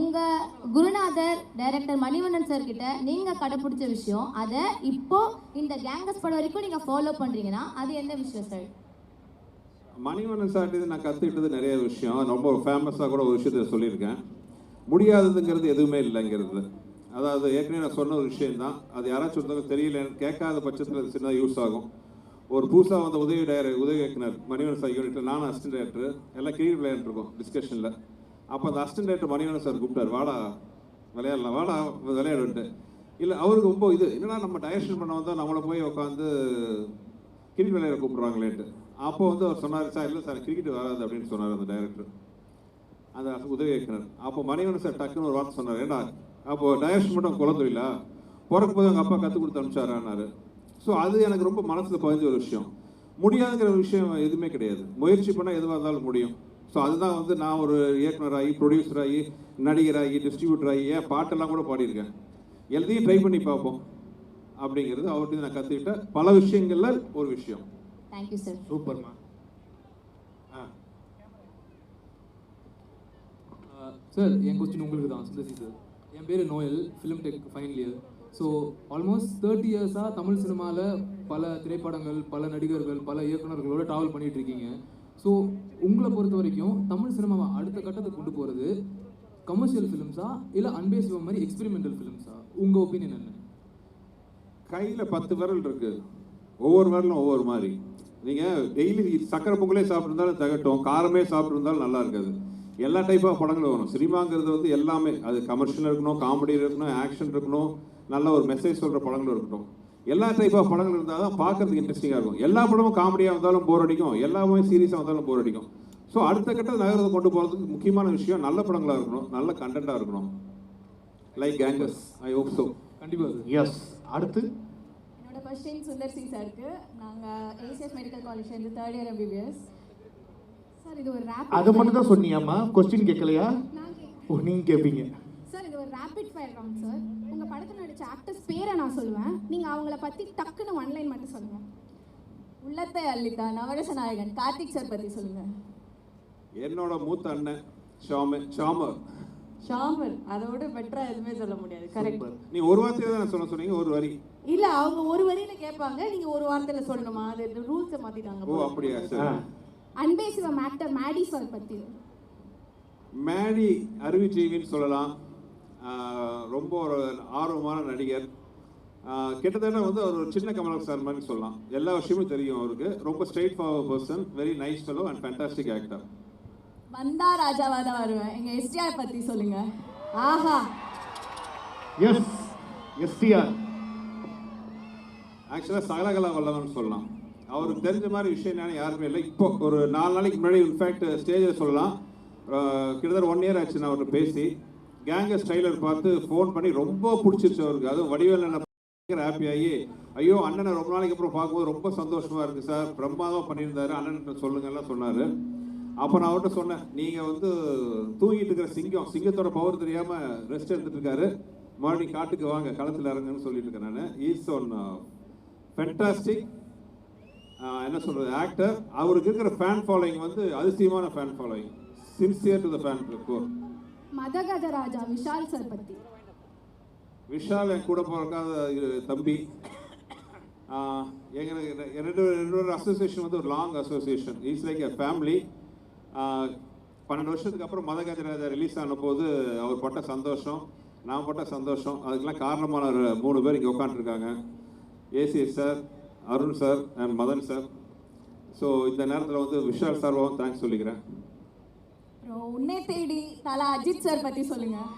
உங்கள் குருநாதர் டைரக்டர் மணிவண்ணன் சார் கிட்ட நீங்கள் கடைப்பிடிச்ச விஷயம், அதை இப்போ இந்த கேங்கஸ் படம் வரைக்கும் நீங்கள் ஃபாலோ பண்ணுறீங்கன்னா அது என்ன விஷயம் சார்? மணிவண்ணன் சார்ட்டு நான் கற்றுக்கிட்டது நிறைய விஷயம். ரொம்ப ஃபேமஸாக கூட ஒரு விஷயத்தை சொல்லியிருக்கேன். முடியாததுங்கிறது எதுவுமே இல்லைங்கிறது. அதாவது ஏற்கனவே நான் சொன்ன ஒரு விஷயந்தான். அது யாராச்சும் ஒருத்தவங்க தெரியல கேட்காத பட்சத்தில் அது சின்னதாக யூஸ் ஆகும். ஒரு புதுசாக வந்த உதவி இயக்குனர் மணிவண்ணன் சார் யூனிட்டில் நானும் அசிஸ்டன்ட் டைரக்டர் எல்லாம் கிரிக்கெட் விளையாண்டுருக்கோம் டிஸ்கஷனில். அப்போ அந்த அசிஸ்டன்ட் டைரக்டர் மணிவண்ணன் சார் கூப்பிட்டார், வாடா விளையாடலாம், வாடா விளையாடுன்ட்டு. இல்லை, அவருக்கு ரொம்ப இது என்னன்னா, நம்ம டைரக்ஷன் பண்ண வந்தால் நம்மளை போய் உட்காந்து கிரிக்கெட் விளையாட கூப்பிட்றாங்களேன்ட்டு. அப்போ வந்து அவர் சொன்னார், சார் இல்லை சார் கிரிக்கெட் வராது அப்படின்னு சொன்னார் அந்த டைரக்டர், அந்த உதவி இயக்குனர். அப்போ மணிவண்ணன் சார் டக்குன்னு ஒரு வார்த்தை சொன்னார், ஏண்டா அப்போது டைரக்ஷன் மட்டும் குழந்தையில பிறக்கும் போது அவங்க அப்பா கற்றுக் கொடுத்து அனுப்பிச்சாரான்னாரு. ஸோ அது எனக்கு ரொம்ப மனசில் பதிஞ்ச ஒரு விஷயம். முடியாதுங்கிற விஷயம் எதுவுமே கிடையாது, முயற்சி பண்ணால் எதுவாக இருந்தாலும் முடியும். ஸோ அதுதான் வந்து நான் ஒரு இயக்குனராகி, ப்ரொடியூசராகி, நடிகராகி, டிஸ்ட்ரிபியூட்டராகி, ஏன் பாட்டெல்லாம் கூட பாடியிருக்கேன். எல்லாத்தையும் ட்ரை பண்ணி பார்ப்போம் அப்படிங்கிறது அவர்கிட்ட நான் கற்றுக்கிட்ட பல விஷயங்கள்ல ஒரு விஷயம். Thank you sir. சூப்பர்மா. சார், என் கொஸ்டின் உங்களுக்கு தான். சுந்தர்சி சார், என் பேர் Noel, film tech final year. So almost 30 இயர்ஸாக தமிழ் சினிமாவில் பல திரைப்படங்கள், பல நடிகர்கள், பல இயக்குநர்களோட ட்ராவல் பண்ணிகிட்டு இருக்கீங்க. ஸோ உங்களை பொறுத்த வரைக்கும் தமிழ் சினிமாவை அடுத்த கட்டத்துக்கு கொண்டு போகிறது கமர்ஷியல் ஃபிலிம்ஸா இல்லை அன்பே சிவம் மாதிரி எக்ஸ்பெரிமெண்டல் ஃபிலிம்ஸா? உங்கள் ஒப்பீனியன் என்ன? கையில் 10 விரல் இருக்குது, ஒவ்வொரு விரலும் ஒவ்வொரு மாதிரி. நீங்கள் டெய்லி சக்கரை பொங்கலே சாப்பிட்ருந்தாலும் தகட்டும், காரமே சாப்பிட்ருந்தாலும் நல்லா இருக்காது. எல்லா டைப் ஆஃப் படங்களும் வரும். சினிமாங்கிறது வந்து எல்லாமே, அது கமர்ஷியல் இருக்கணும், காமெடி இருக்கணும், ஆக்ஷன் இருக்கணும், நல்ல ஒரு மெசேஜ் சொல்கிற படங்களும் இருக்கட்டும். எல்லா டைப் ஆஃப் படங்கள் இருந்தால் தான் பார்க்கறதுக்கு இன்ட்ரெஸ்டிங்காக இருக்கும். எல்லா படமும் காமெடியாக இருந்தாலும் போர் அடிக்கும், எல்லாமே சீரியஸாக இருந்தாலும் போர் அடிக்கும். ஸோ அடுத்த கட்டத்தில் நகரத்தை கொண்டு போகிறதுக்கு முக்கியமான விஷயம் நல்ல படங்களாக இருக்கணும், நல்ல கண்டென்ட்டாக இருக்கணும். Like gangers, I hope so. கண்டிப்பாக. எஸ். அடுத்து என்னோட கொஸ்டின் சுந்தர் சி சாருக்கு. நாங்கள் ஏசிஎஸ் மெடிக்கல் காலேஜ்லேருந்து 3rd இயர் MBBS. சார், இது ஒரு ரேபிட், அதை மட்டும் தான் சொன்னியாம்மா, கொஸ்டின் கேட்கலையா? ஓ, நீங்கள் கேட்பீங்க. சார் இது ஒரு ரேபிட் ஃபயர் ரவுண்ட் சார். உங்கள் படத்தில் நடித்த ஆக்டர்ஸ் பேரை நான் சொல்லுவேன், நீங்கள் அவங்கள பற்றி டக்குன்னு 1 லைன் மட்டும் சொல்லுங்கள். உள்ளத்தை அள்ளித்தா நவரச நாயகன் கார்த்திக் சார் பற்றி சொல்லுங்கள். என்னோட மூத்த அண்ணன் ஷாமர். அதோட பெட்டரா எதுவுமே சொல்ல முடியாது. கரெக்ட். நீ ஒரு வார்த்தையில தான் சொல்ல சொன்னீங்க, ஒரு வரி இல்ல, அவங்க ஒரு வரியில கேட்பாங்க, நீங்க ஒரு வார்த்தையில சொல்லணுமா? அது ரூல்ஸை மாத்திட்டாங்க. ஓ அப்படியா? சரி. அன்பே சிவம் ஆக்டர் மேடி சார் பற்றி. மேடி அறிவுஜீவின்னு சொல்லலாம். ரொம்ப ஒரு ஆர்வமான நடிகர். கிட்டத்தட்ட வந்து அவர் ஒரு சின்ன கமலஹாசன் சார் மாதிரி சொல்லலாம். எல்லா விஷயமும் தெரியும் அவருக்கு. ரொம்ப straight forward person, very nice fellow and fantastic actor. வந்தா ராஜாவா தான் வருவேன். எங்க எஸ்டிஆர் பத்தி சொல்லுங்க. ஆஹா, எஸ், எஸ்டிஆர். ஆக்சுவலாக சகலகலா வல்லவன் சொல்லலாம். அவருக்கு தெரிஞ்ச மாதிரி விஷயம் யாருமே இல்லை. இப்போ ஒரு 4 நாளைக்கு முன்னாடி இன்ஃபேக்ட் ஸ்டேஜில் சொல்லலாம், கிட்டத்தட்ட 1 இயர் ஆச்சு நான் அவர்கிட்ட பேசி. கேங்கஸ் ட்ரைலர் பார்த்து ஃபோன் பண்ணி ரொம்ப பிடிச்சிருச்சு அவருக்கு. அதுவும் வடிவேல் பயங்கர ஹாப்பி ஆகி, ஐயோ அண்ணனை ரொம்ப நாளைக்கு அப்புறம் பார்க்கும்போது ரொம்ப சந்தோஷமாக இருக்குது சார், பிரம்மாதமாக பண்ணியிருந்தாரு, அண்ணன் சொல்லுங்கலாம் சொன்னார். அப்போ நான் அவர்கிட்ட சொன்னேன், நீங்கள் வந்து தூங்கிட்டு இருக்கிற சிங்கத்தோட பவர் தெரியாமல் ரெஸ்ட் எடுத்துட்டு இருக்காரு, மறுபடியும் காட்டுக்கு வாங்க, களத்தில் இறங்குன்னு சொல்லிட்டு இருக்கேன் நான். இஸ் ஒன் ஃபென்டாஸ்டிக் என்ன சொல்கிறது ஆக்டர். அவருக்கு இருக்கிற ஃபேன் ஃபாலோயிங் வந்து அதிசயமான fan following, sincere to the fan core. Madha Gaja Raja Vishal sir பற்றி. விஷால் என் கூட பிறக்காத தம்பி. எங்களுக்கு ரெண்டு அசோசியேஷன் வந்து ஒரு long association. It's like a family. 12 வருஷத்துக்கு அப்புறம் மதகஜராஜா ரிலீஸ் ஆன போது அவர் பட்ட சந்தோஷம், நான் பட்ட சந்தோஷம், அதுக்கெல்லாம் காரணமான 3 பேர் இங்கே உட்காந்துருக்காங்க. ACS sir, Arun sir and Madan sir. So இந்த நேரத்தில் வந்து விஷால் சார்வாகவும் தேங்க்ஸ் சொல்லிக்கிறேன். உன்னை தேடி தலா அஜித் சார் பற்றி சொல்லுங்கள்.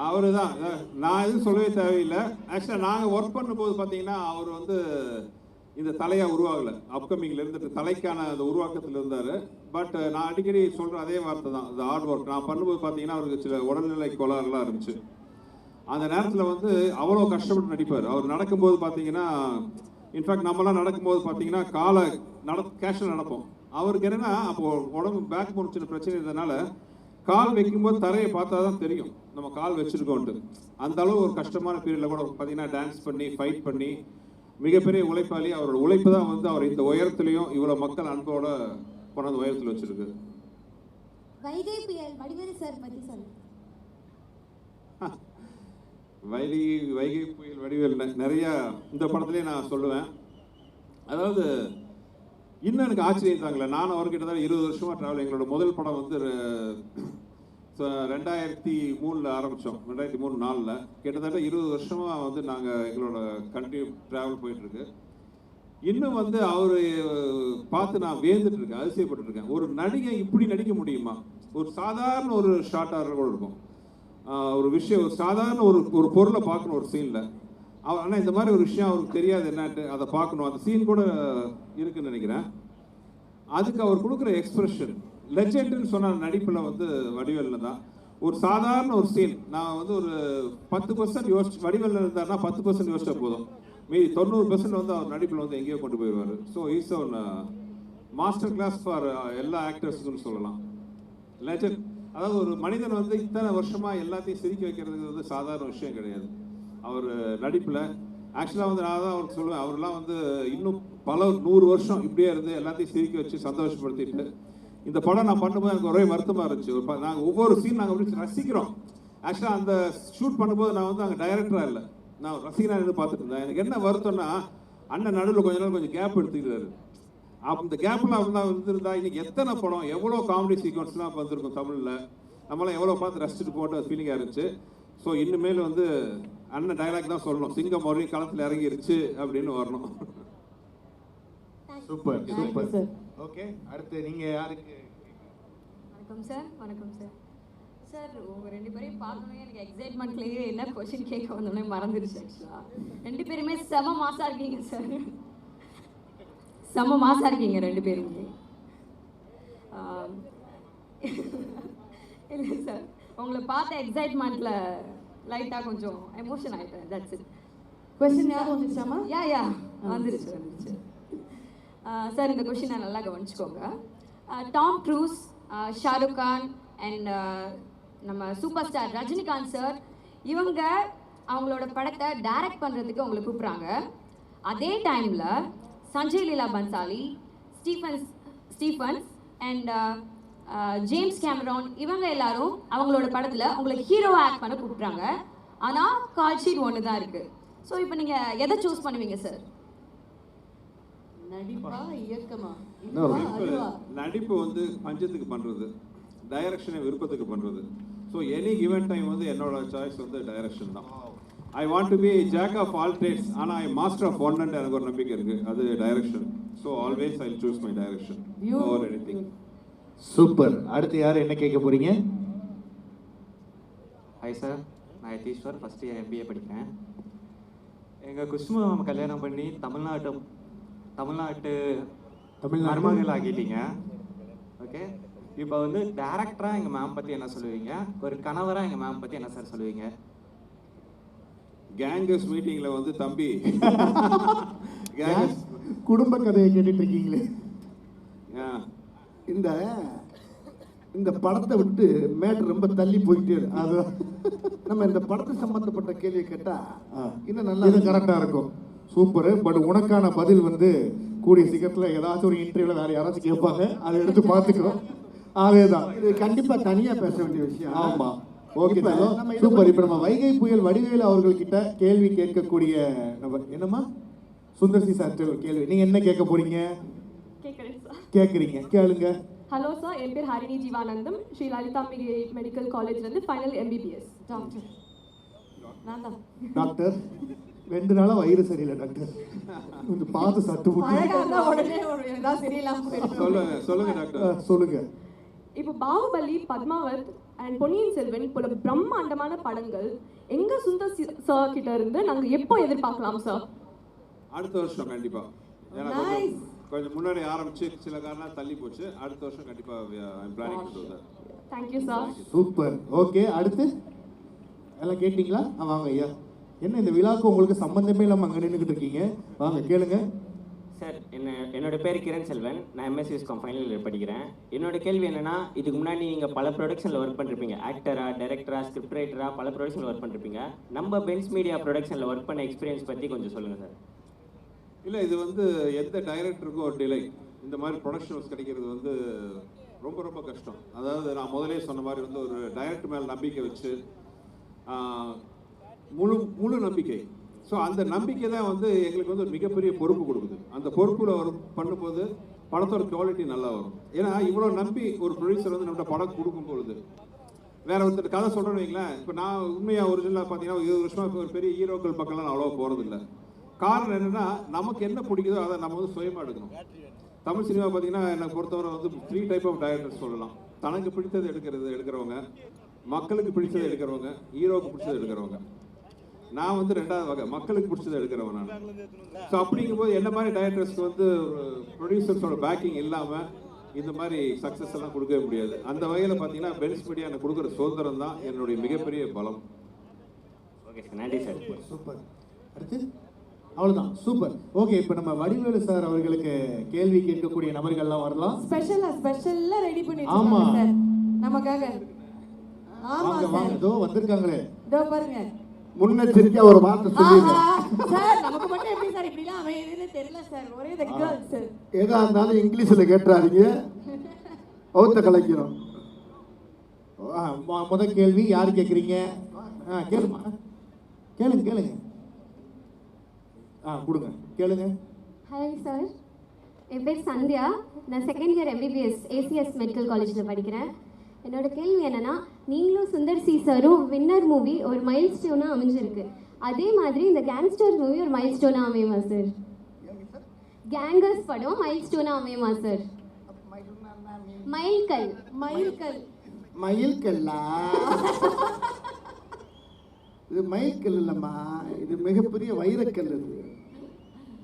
அவரு தான், நான் எதுவும் சொல்லவே தேவையில்லை. ஆக்சுவலாக நாங்கள் ஒர்க் பண்ணும்போது பார்த்தீங்கன்னா அவர் வந்து இந்த தலையாக உருவாகலை, அப்கமிங்கில் இருந்துட்டு தலைக்கான அந்த உருவாக்கத்தில் இருந்தார். பட் நான் அடிக்கடி சொல்கிற அதே வார்த்தை தான், இந்த ஹார்ட் ஒர்க். நான் பண்ணும்போது பார்த்தீங்கன்னா அவருக்கு சில உடல்நிலை கோளாறுலாம் இருந்துச்சு. அந்த நேரத்தில் வந்து அவ்வளோ கஷ்டப்பட்டு நடிப்பார். அவர் நடக்கும்போது பார்த்தீங்கன்னா, இன்ஃபேக்ட் நம்மளாம் நடக்கும்போது பார்த்தீங்கன்னா காலை கேஷில் நடப்போம். அவருக்கு என்னென்னா அப்போது உடம்பு பேக் போன் சின்ன பிரச்சனை இருந்ததுனால கால் வைக்கும்போது தரையை பார்த்தா தான் தெரியும் நம்ம கால் வச்சுருக்கோன்ட்டு. அந்த அளவு ஒரு கஷ்டமான பீரியடில் கூட பார்த்தீங்கன்னா டான்ஸ் பண்ணி ஃபைட் பண்ணி மிகப்பெரிய உழைப்பாளி. அவரோட உழைப்பு தான் வந்து அவர் இந்த உயரத்துலையும் இவ்வளோ மக்கள் அன்போட கொண்டாந்து உயரத்தில் வச்சுருக்கு. வைகை புயல் வடிவேலு சார் பற்றி சொல்லு. வைகை புயல் வடிவேல் நிறையா இந்த படத்துலேயே நான் சொல்லுவேன். அதாவது இன்னும் எனக்கு ஆச்சரியம் தாங்களே, நான் அவர்கிட்ட தான் 20 வருஷமாக ட்ராவல். எங்களோட முதல் படம் வந்து 2003 ஆரம்பித்தோம், 2003-4. கிட்டத்தட்ட 20 வருஷமாக வந்து நாங்கள் எங்களோட கண்ட்ரி ட்ராவல் போயிட்டுருக்கு. இன்னும் வந்து அவர் பார்த்து நான் வேந்துட்டு இருக்கேன், அதிசயப்பட்டுருக்கேன். ஒரு நடிகை இப்படி நடிக்க முடியுமா? ஒரு சாதாரண ஒரு ஷார்ட்டாக கூட இருக்கும், ஒரு விஷயம், ஒரு சாதாரண ஒரு பொருளை பார்க்கணும் ஒரு சீனில். ஆனால் இந்த மாதிரி ஒரு விஷயம் அவருக்கு தெரியாது என்னன்ட்டு, அதை பார்க்கணும். அந்த சீன் கூட இருக்குன்னு நினைக்கிறேன். அதுக்கு அவர் கொடுக்குற எக்ஸ்பிரஷன் லெஜெண்டுன்னு சொன்ன நடிப்பில் வந்து வடிவேலில் தான். ஒரு சாதாரண ஒரு சீன் நான் வந்து ஒரு 10% யோசிச்சு, வடிவேலில் இருந்தாருன்னா 10% யோசிச்சா போதும், மீதி 90% வந்து அவர் நடிப்பில் வந்து எங்கேயோ கொண்டு போயிடுவார். So is one master class for எல்லா ஆக்டர்ஸுக்குன்னு சொல்லலாம். லெஜெண்ட். அதாவது ஒரு மனிதன் வந்து இத்தனை வருஷமாக எல்லாத்தையும் சிரிக்க வைக்கிறதுக்கு வந்து சாதாரண விஷயம் கிடையாது. அவர் நடிப்பில் ஆக்சுவலாக வந்து நான் தான் அவருக்கு சொல்லுவேன், அவர்லாம் வந்து இன்னும் பல 100 வருஷம் இப்படியே இருந்து எல்லாத்தையும் சிரிக்க வச்சு சந்தோஷப்படுத்திட்டு. இந்த படம் நான் பண்ணும்போது எனக்கு ஒரே வருத்தமாக இருந்துச்சு. நாங்கள் ஒவ்வொரு சீன் நாங்கள் அப்படி ரசிக்கிறோம். ஆக்சுவலாக அந்த ஷூட் பண்ணும்போது நான் வந்து அங்கே டைரக்டராக இல்லை, நான் ரசிகனாக இருந்து பார்த்துட்டு இருந்தேன். எனக்கு என்ன வருத்தம்னா, அண்ணன் நடுவில் கொஞ்சம் கேப் எடுத்துக்கிறாரு. அப்போ இந்த கேப்பில் வந்துருந்தா இன்னைக்கு எத்தனை படம், எவ்வளோ காமெடி சீக்வன்ஸ்லாம் வந்திருக்கும் தமிழில், நம்மளாம் எவ்வளோ பார்த்து ரசிச்சுட்டு போட்டு ஃபீலிங்காக இருந்துச்சு. ஸோ இனிமேல் வந்து அண்ணன் டைலாக் தான் சொல்லணும், சிங்கம் மறுபடியும் களத்தில் இறங்கிருச்சு அப்படின்னு வரணும். Super super. ஓகே, அடுத்து நீங்கள் யாருக்கு? வணக்கம் சார். வணக்கம் சார். சார் உங்கள் 2 பேரையும் பார்க்கணும் எனக்கு எக்ஸைட்மெண்ட்லேயே என்ன கொஷின் கேட்க வந்தோடனே மறந்துடுச்சு. ஆக்சுவலாக 2 பேருமே செம மாசாக இருக்கீங்க சார், செம மாசாக இருக்கீங்க 2 பேருமே. இல்லை சார், உங்களை பார்த்த எக்ஸைட்மெண்ட்டில் லைட்டாக கொஞ்சம் எமோஷன் ஆகிட்டேன். That's it. கொஸ்டின் யாரும் வந்துச்சாமா? யா வந்துருச்சு. சார் இந்த கொஷினை நல்லா கவனிச்சுக்கோங்க. Tom Cruise, Shahrukh Khan and நம்ம சூப்பர் ஸ்டார் ரஜினிகாந்த் சார், இவங்க அவங்களோட படத்தை டைரக்ட் பண்ணுறதுக்கு அவங்களை கூப்பிட்றாங்க. அதே டைமில் Sanjay Leela Bhansali, Stephens and James Cameron, இவங்க எல்லாரும் அவங்களோட படத்தில் அவங்களை ஹீரோவாக ஆக்ட் பண்ண கூப்பிட்றாங்க. ஆனால் கால் ஷீட் ஒன்று தான் இருக்குது. ஸோ இப்போ நீங்கள் எதை சூஸ் பண்ணுவீங்க சார்? நடிப்பா இயக்கமா? நடிப்பு வந்து பஞ்சத்துக்கு பண்ணுறது, டைரக்ஷனை விருப்பத்துக்கு பண்ணுறது. ஸோ எனி கிவன் டைம் வந்து என்னோட சாய்ஸ் வந்து டைரக்ஷன் தான். I want to be jack of all trades, ஆனால் I master of one and எனக்கு ஒரு நம்பிக்கை இருக்குது, அது direction. So always I choose my direction over anything. Super. அடுத்து யார் என்ன கேட்க போறீங்க? ஹாய் சார், நான் யதீஸ்வர், ஃபஸ்ட் இயர் MBA படிக்கிறேன். எங்கள் குஷ்மு கல்யாணம் பண்ணி தமிழ்நாட்டு மருமகள் ஆகிட்டீங்க. ஓகே, இப்போ வந்து டேரக்டராக எங்கள் மேம் பற்றி என்ன சொல்லுவீங்க, ஒரு கணவராக எங்கள் மேம் பற்றி என்ன சார் சொல்லுவீங்க? கேங்கஸ் மீட்டிங்கில் வந்து தம்பி குடும்ப கதையை கேட்டுட்டு இருக்கீங்களே. இந்த இந்த படத்தை விட்டு மேட்ரு ரொம்ப தள்ளி போயிட்டே இருக்கு. அது நம்ம இந்த படத்தை சம்பந்தப்பட்ட கேள்வி கேட்டா இன்னும் நல்லா இது கரெக்டாக இருக்கும். சூப்பரு. பட் உனக்கான பதில் வந்து கூடிய சீக்கிரத்தில் ஏதாச்சும் ஒரு இன்டர்வியூவில் வேறு யாராச்சும் கேட்பாங்க, அதை எடுத்து பார்த்துக்கிறோம். அதேதான், இது கண்டிப்பாக தனியாக பேச வேண்டிய விஷயம். ஆமாம், ஓகே சூப்பர். இப்போ நம்ம வைகை புயல் வடிவேலு அவர்கள்கிட்ட கேள்வி கேட்கக்கூடிய நபர் என்னம்மா சுந்தர்சி சார் கேள்வி. நீங்கள் என்ன கேட்க போறீங்க? கேட்குறீங்க, கேளுங்க. ஹலோ சார், என் பேர் ஹரிணி ஜீவானந்தம், ஸ்ரீ லலிதாம்பிகை மெடிக்கல் காலேஜ்லேருந்து ஃபைனல் எம்பிபிஎஸ் டாக்டர். நான் தான் டாக்டர். 2 நாளா வயிறு சரியில்லை டாக்டர், கொஞ்சம் பார்த்து சத்து சொல்லுங்க டாக்டர். சொல்லுங்க. இப்போ பாகுபலி, பத்மாவத் அண்ட் பொன்னியின் செல்வன் போல பிரம்மாண்டமான படங்கள் எங்க சுந்தர் சார் கிட்ட இருந்து நாங்க எப்போ எதிர்பார்க்கலாம் சார்? அடுத்த வருஷம் கண்டிப்பா. ஏன்னா கொஞ்சம் முன்னாடி ஆரம்பிச்சு சில காரணம் தள்ளி போச்சு. அடுத்த வருஷம் கண்டிப்பா பிளானிங் பண்ணுவோம். Thank you sir. சூப்பர். ஓகே, அடுத்து எல்லாம் கேட்டிங்களா? வாங்க ஐயா. என்ன இந்த விழாவுக்கு உங்களுக்கு சம்பந்தமே இல்லாமல் அங்கே நின்றுக்கிட்டு இருக்கீங்க? வாங்க கேளுங்க. சார், என்னோட பேர் கிரண் செல்வன். நான் எம்எஸ்சி விஸ்காம் ஃபைனல் இயர் படிக்கிறேன். என்னோட கேள்வி என்னன்னா, இதுக்கு முன்னாடி நீங்கள் பல ப்ரொடக்ஷனில் ஒர்க் பண்ணிருப்பீங்க. ஆக்டராக, டைரக்டராக, ஸ்கிரிப்ட் ரைட்டராக பல ப்ரொடக்ஷனில் ஒர்க் பண்ணிருப்பீங்க. நம்ம பென்ஸ் மீடியா ப்ரொடக்ஷனில் ஒர்க் பண்ண எக்ஸ்பீரியன்ஸ் பற்றி கொஞ்சம் சொல்லுங்கள் சார். இல்லை, இது வந்து எந்த டைரக்டருக்கும் ஒரு டிலே. இந்த மாதிரி ப்ரொடக்ஷன்ஸ் கிடைக்கிறது வந்து ரொம்ப ரொம்ப கஷ்டம். அதாவது நான் முதலே சொன்ன மாதிரி வந்து ஒரு டைரக்டர் மேலே நம்பிக்கை வச்சு முழு நம்பிக்கை. ஸோ அந்த நம்பிக்கை தான் வந்து எங்களுக்கு வந்து ஒரு மிகப்பெரிய பொறுப்பு கொடுக்குது. அந்த பொறுப்பில் ஒரு பண்ணும்போது படத்தோட குவாலிட்டி நல்லா வரும். ஏன்னா இவ்வளோ நம்பி ஒரு ப்ரொடியூசர் வந்து நம்மகிட்ட படம் கொடுக்கும் பொழுது வேற ஒருத்தர் கதை சொல்கிறேன்னு வைங்களேன். இப்போ நான் உண்மையாக ஒரிஜினலாக பார்த்தீங்கன்னா 20 வருஷமாக இப்போ ஒரு பெரிய ஹீரோக்கள் பக்கம்லாம் நான் அவ்வளோவா போகிறதில்ல. காரணம் என்னென்னா, நமக்கு என்ன பிடிக்குதோ அதை நம்ம வந்து சுயமாக எடுக்கணும். தமிழ் சினிமா பார்த்தீங்கன்னா என்னை பொறுத்தவரை வந்து 3 டைப் ஆஃப் டைரக்டர்ஸ் சொல்லலாம். தனக்கு பிடித்தது எடுக்கிறவங்க, மக்களுக்கு பிடிச்சதை எடுக்கிறவங்க, ஹீரோவுக்கு பிடிச்சதை எடுக்கிறவங்க. நான் வந்து 2வது வகை, மக்களுக்கு பிடிச்சதை எடுக்கிறவன் நான். ஸோ அப்படிங்கும்போது என்ன மாதிரி டைரக்டர்ஸ்க்கு வந்து ப்ரொடியூசர்ஸோட பேக்கிங் இல்லாமல் இந்த மாதிரி சக்ஸஸ் எல்லாம் கொடுக்கவே முடியாது. அந்த வகையில் பார்த்தீங்கன்னா பென்ஸ் மீடியா எனக்கு கொடுக்குற சுதந்திரம் தான் என்னுடைய மிகப்பெரிய பலம். ஓகே சார், நன்றி சார். சூப்பர். அடுத்து அவ்வளோதான், சூப்பர். ஓகே, இப்போ நம்ம வடிவேலு சார் அவர்களுக்கு கேள்வி கேட்கக்கூடிய நபர்கள்லாம் வரலாம். ஸ்பெஷலாக ரெடி பண்ணிட்டு ஆமா சார் நமக்காக. ஆமா வாங்க, இதோ வந்திருக்காங்களே. இதோ பாருங்க. முன்னெச்சரிக்கையா ஒரு வார்த்தை சொல்லிடுங்க சார். நமக்கு மட்டும் எப்படி சார் இப்படிலாம் அமையுதுன்னு தெரியல சார். ஒரே த கேர்ள்ஸ். ஏதா இருந்தாலும் இங்கிலீஷ்ல கேட்டுறாதீங்க, அவுத்த கலைக்கிறோம். முதல் கேள்வி யார் கேட்குறீங்க? கேளுமா, கேளுங்க. கொடுங்க, கேளுங்க. ஹாய் சார், என் பேர் சந்தியா. நான் 2nd year MBBS ACS medical காலேஜில் படிக்கிறேன். என்னோட கேள்வி என்னன்னா, நீங்களும் சுந்தர் சி சாரும் வின்னர் மூவி ஒரு மைல் ஸ்டோனாக அமைஞ்சிருக்கு. அதே மாதிரி இந்த கேங்ஸ்டர் மூவி ஒரு மைல் ஸ்டோனாக அமையுமா சார்? கேங்கர்ஸ் படம் மைல் ஸ்டோனாக அமையுமா சார்? மயில்கல்லா? இது மயில்கல் இல்லைம்மா, இது மிகப்பெரிய வைரக்கல். இது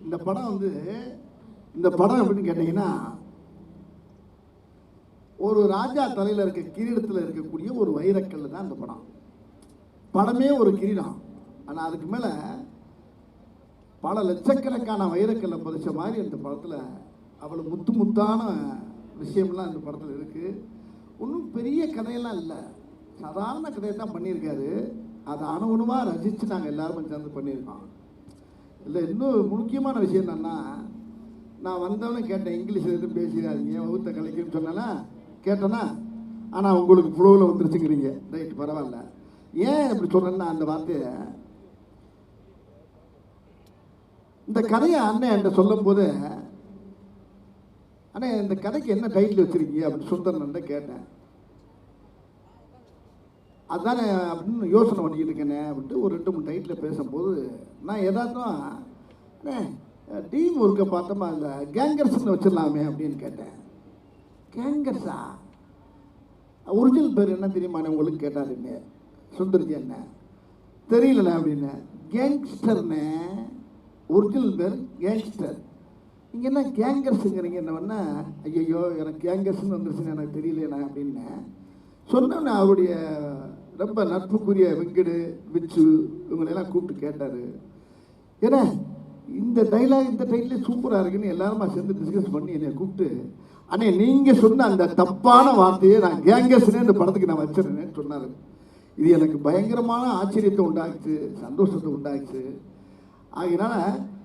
இந்த படம் வந்து எப்படின்னு கேட்டீங்கன்னா, ஒரு ராஜா தலையில் இருக்க கிரீடத்தில் இருக்கக்கூடிய ஒரு வைரக்கல் தான் இந்த படமே ஒரு கிரீடம். ஆனால் அதுக்கு மேலே பல லட்சக்கணக்கான வைரக்கல்லை பதிச்ச மாதிரி இந்த படத்தில் அவ்வளோ முத்தான விஷயம்லாம் இந்த படத்தில் இருக்குது. ஒன்றும் பெரிய கதையெல்லாம் இல்லை, சாதாரண கதையை தான் பண்ணியிருக்காரு. அதை அணுகுணமாக ரசித்து நாங்கள் எல்லாரும் சேர்ந்து பண்ணியிருக்கோம். இல்லை, இன்னும் முக்கியமான விஷயம் என்னென்னா, நான் வந்தவனே கேட்டேன், இங்கிலீஷில் எதுவும் பேசிடாதீங்க, வகுத்த கலைக்குன்னு சொன்னேன்னா கேட்டேன்னா, ஆனால் உங்களுக்கு ஃப்ளோவில் வந்துருச்சுங்கிறீங்க. ரைட், பரவாயில்ல. ஏன் இப்படி சொல்கிறேன்னா, அந்த வார்த்தையை இந்த கதையை அண்ணன் என்கிட்ட சொல்லும் போது, அண்ணே இந்த கதைக்கு என்ன டைட்டில் வச்சுருக்கீங்க அப்படின்னு சுந்தரன்ட்ட கேட்டேன். அதானே அப்படின்னு யோசனை பண்ணிக்கிட்டு இருக்கேனே அப்படின்ட்டு ஒரு 2-3 டைட்டில் பேசும்போது நான் எதாச்சும் அண்ணே டீம் ஒர்க்கை பார்த்தோமா, இல்லை கேங்கர்ஸ்ன்னு வச்சிடலாமே அப்படின்னு கேட்டேன். கேங்கர்ஸா? ஒரிஜினல் பேர் என்ன தெரியுமாண்ணே உங்களுக்கு கேட்டாருங்க சுந்தர்ஜி என்ன தெரியலண்ணே அப்படின்னு. கேங்ஸ்டர்னே, ஒரிஜினல் பேர் கேங்ஸ்டர். நீங்கள் என்ன கேங்கர்ஸுங்கிறீங்க என்னவென்னா, ஐயோ எனக்கு கேங்கர்ஸ்ன்னு வந்துருச்சுன்னு எனக்கு தெரியலண்ணா அப்படின்னு சொன்னோன்னே அவருடைய ரொம்ப நட்புக்குரிய வெங்கடு விச்சு இவங்களெல்லாம் கூப்பிட்டு கேட்டார். ஏன்னா இந்த டைலாக் இந்த டைட்டில் சூப்பராக இருக்குன்னு எல்லாருமா சேர்ந்து டிஸ்கஸ் பண்ணி என்னை கூப்பிட்டு, அண்ணே நீங்கள் சொன்ன அந்த தப்பான வார்த்தையை நான் கேங்கர்ஸ்னே இந்த படத்துக்கு நான் வச்சிருந்தேன்னு சொன்னார். இது எனக்கு பயங்கரமான ஆச்சரியத்தை உண்டாக்குச்சு, சந்தோஷத்தை உண்டாக்குச்சு. ஆகினால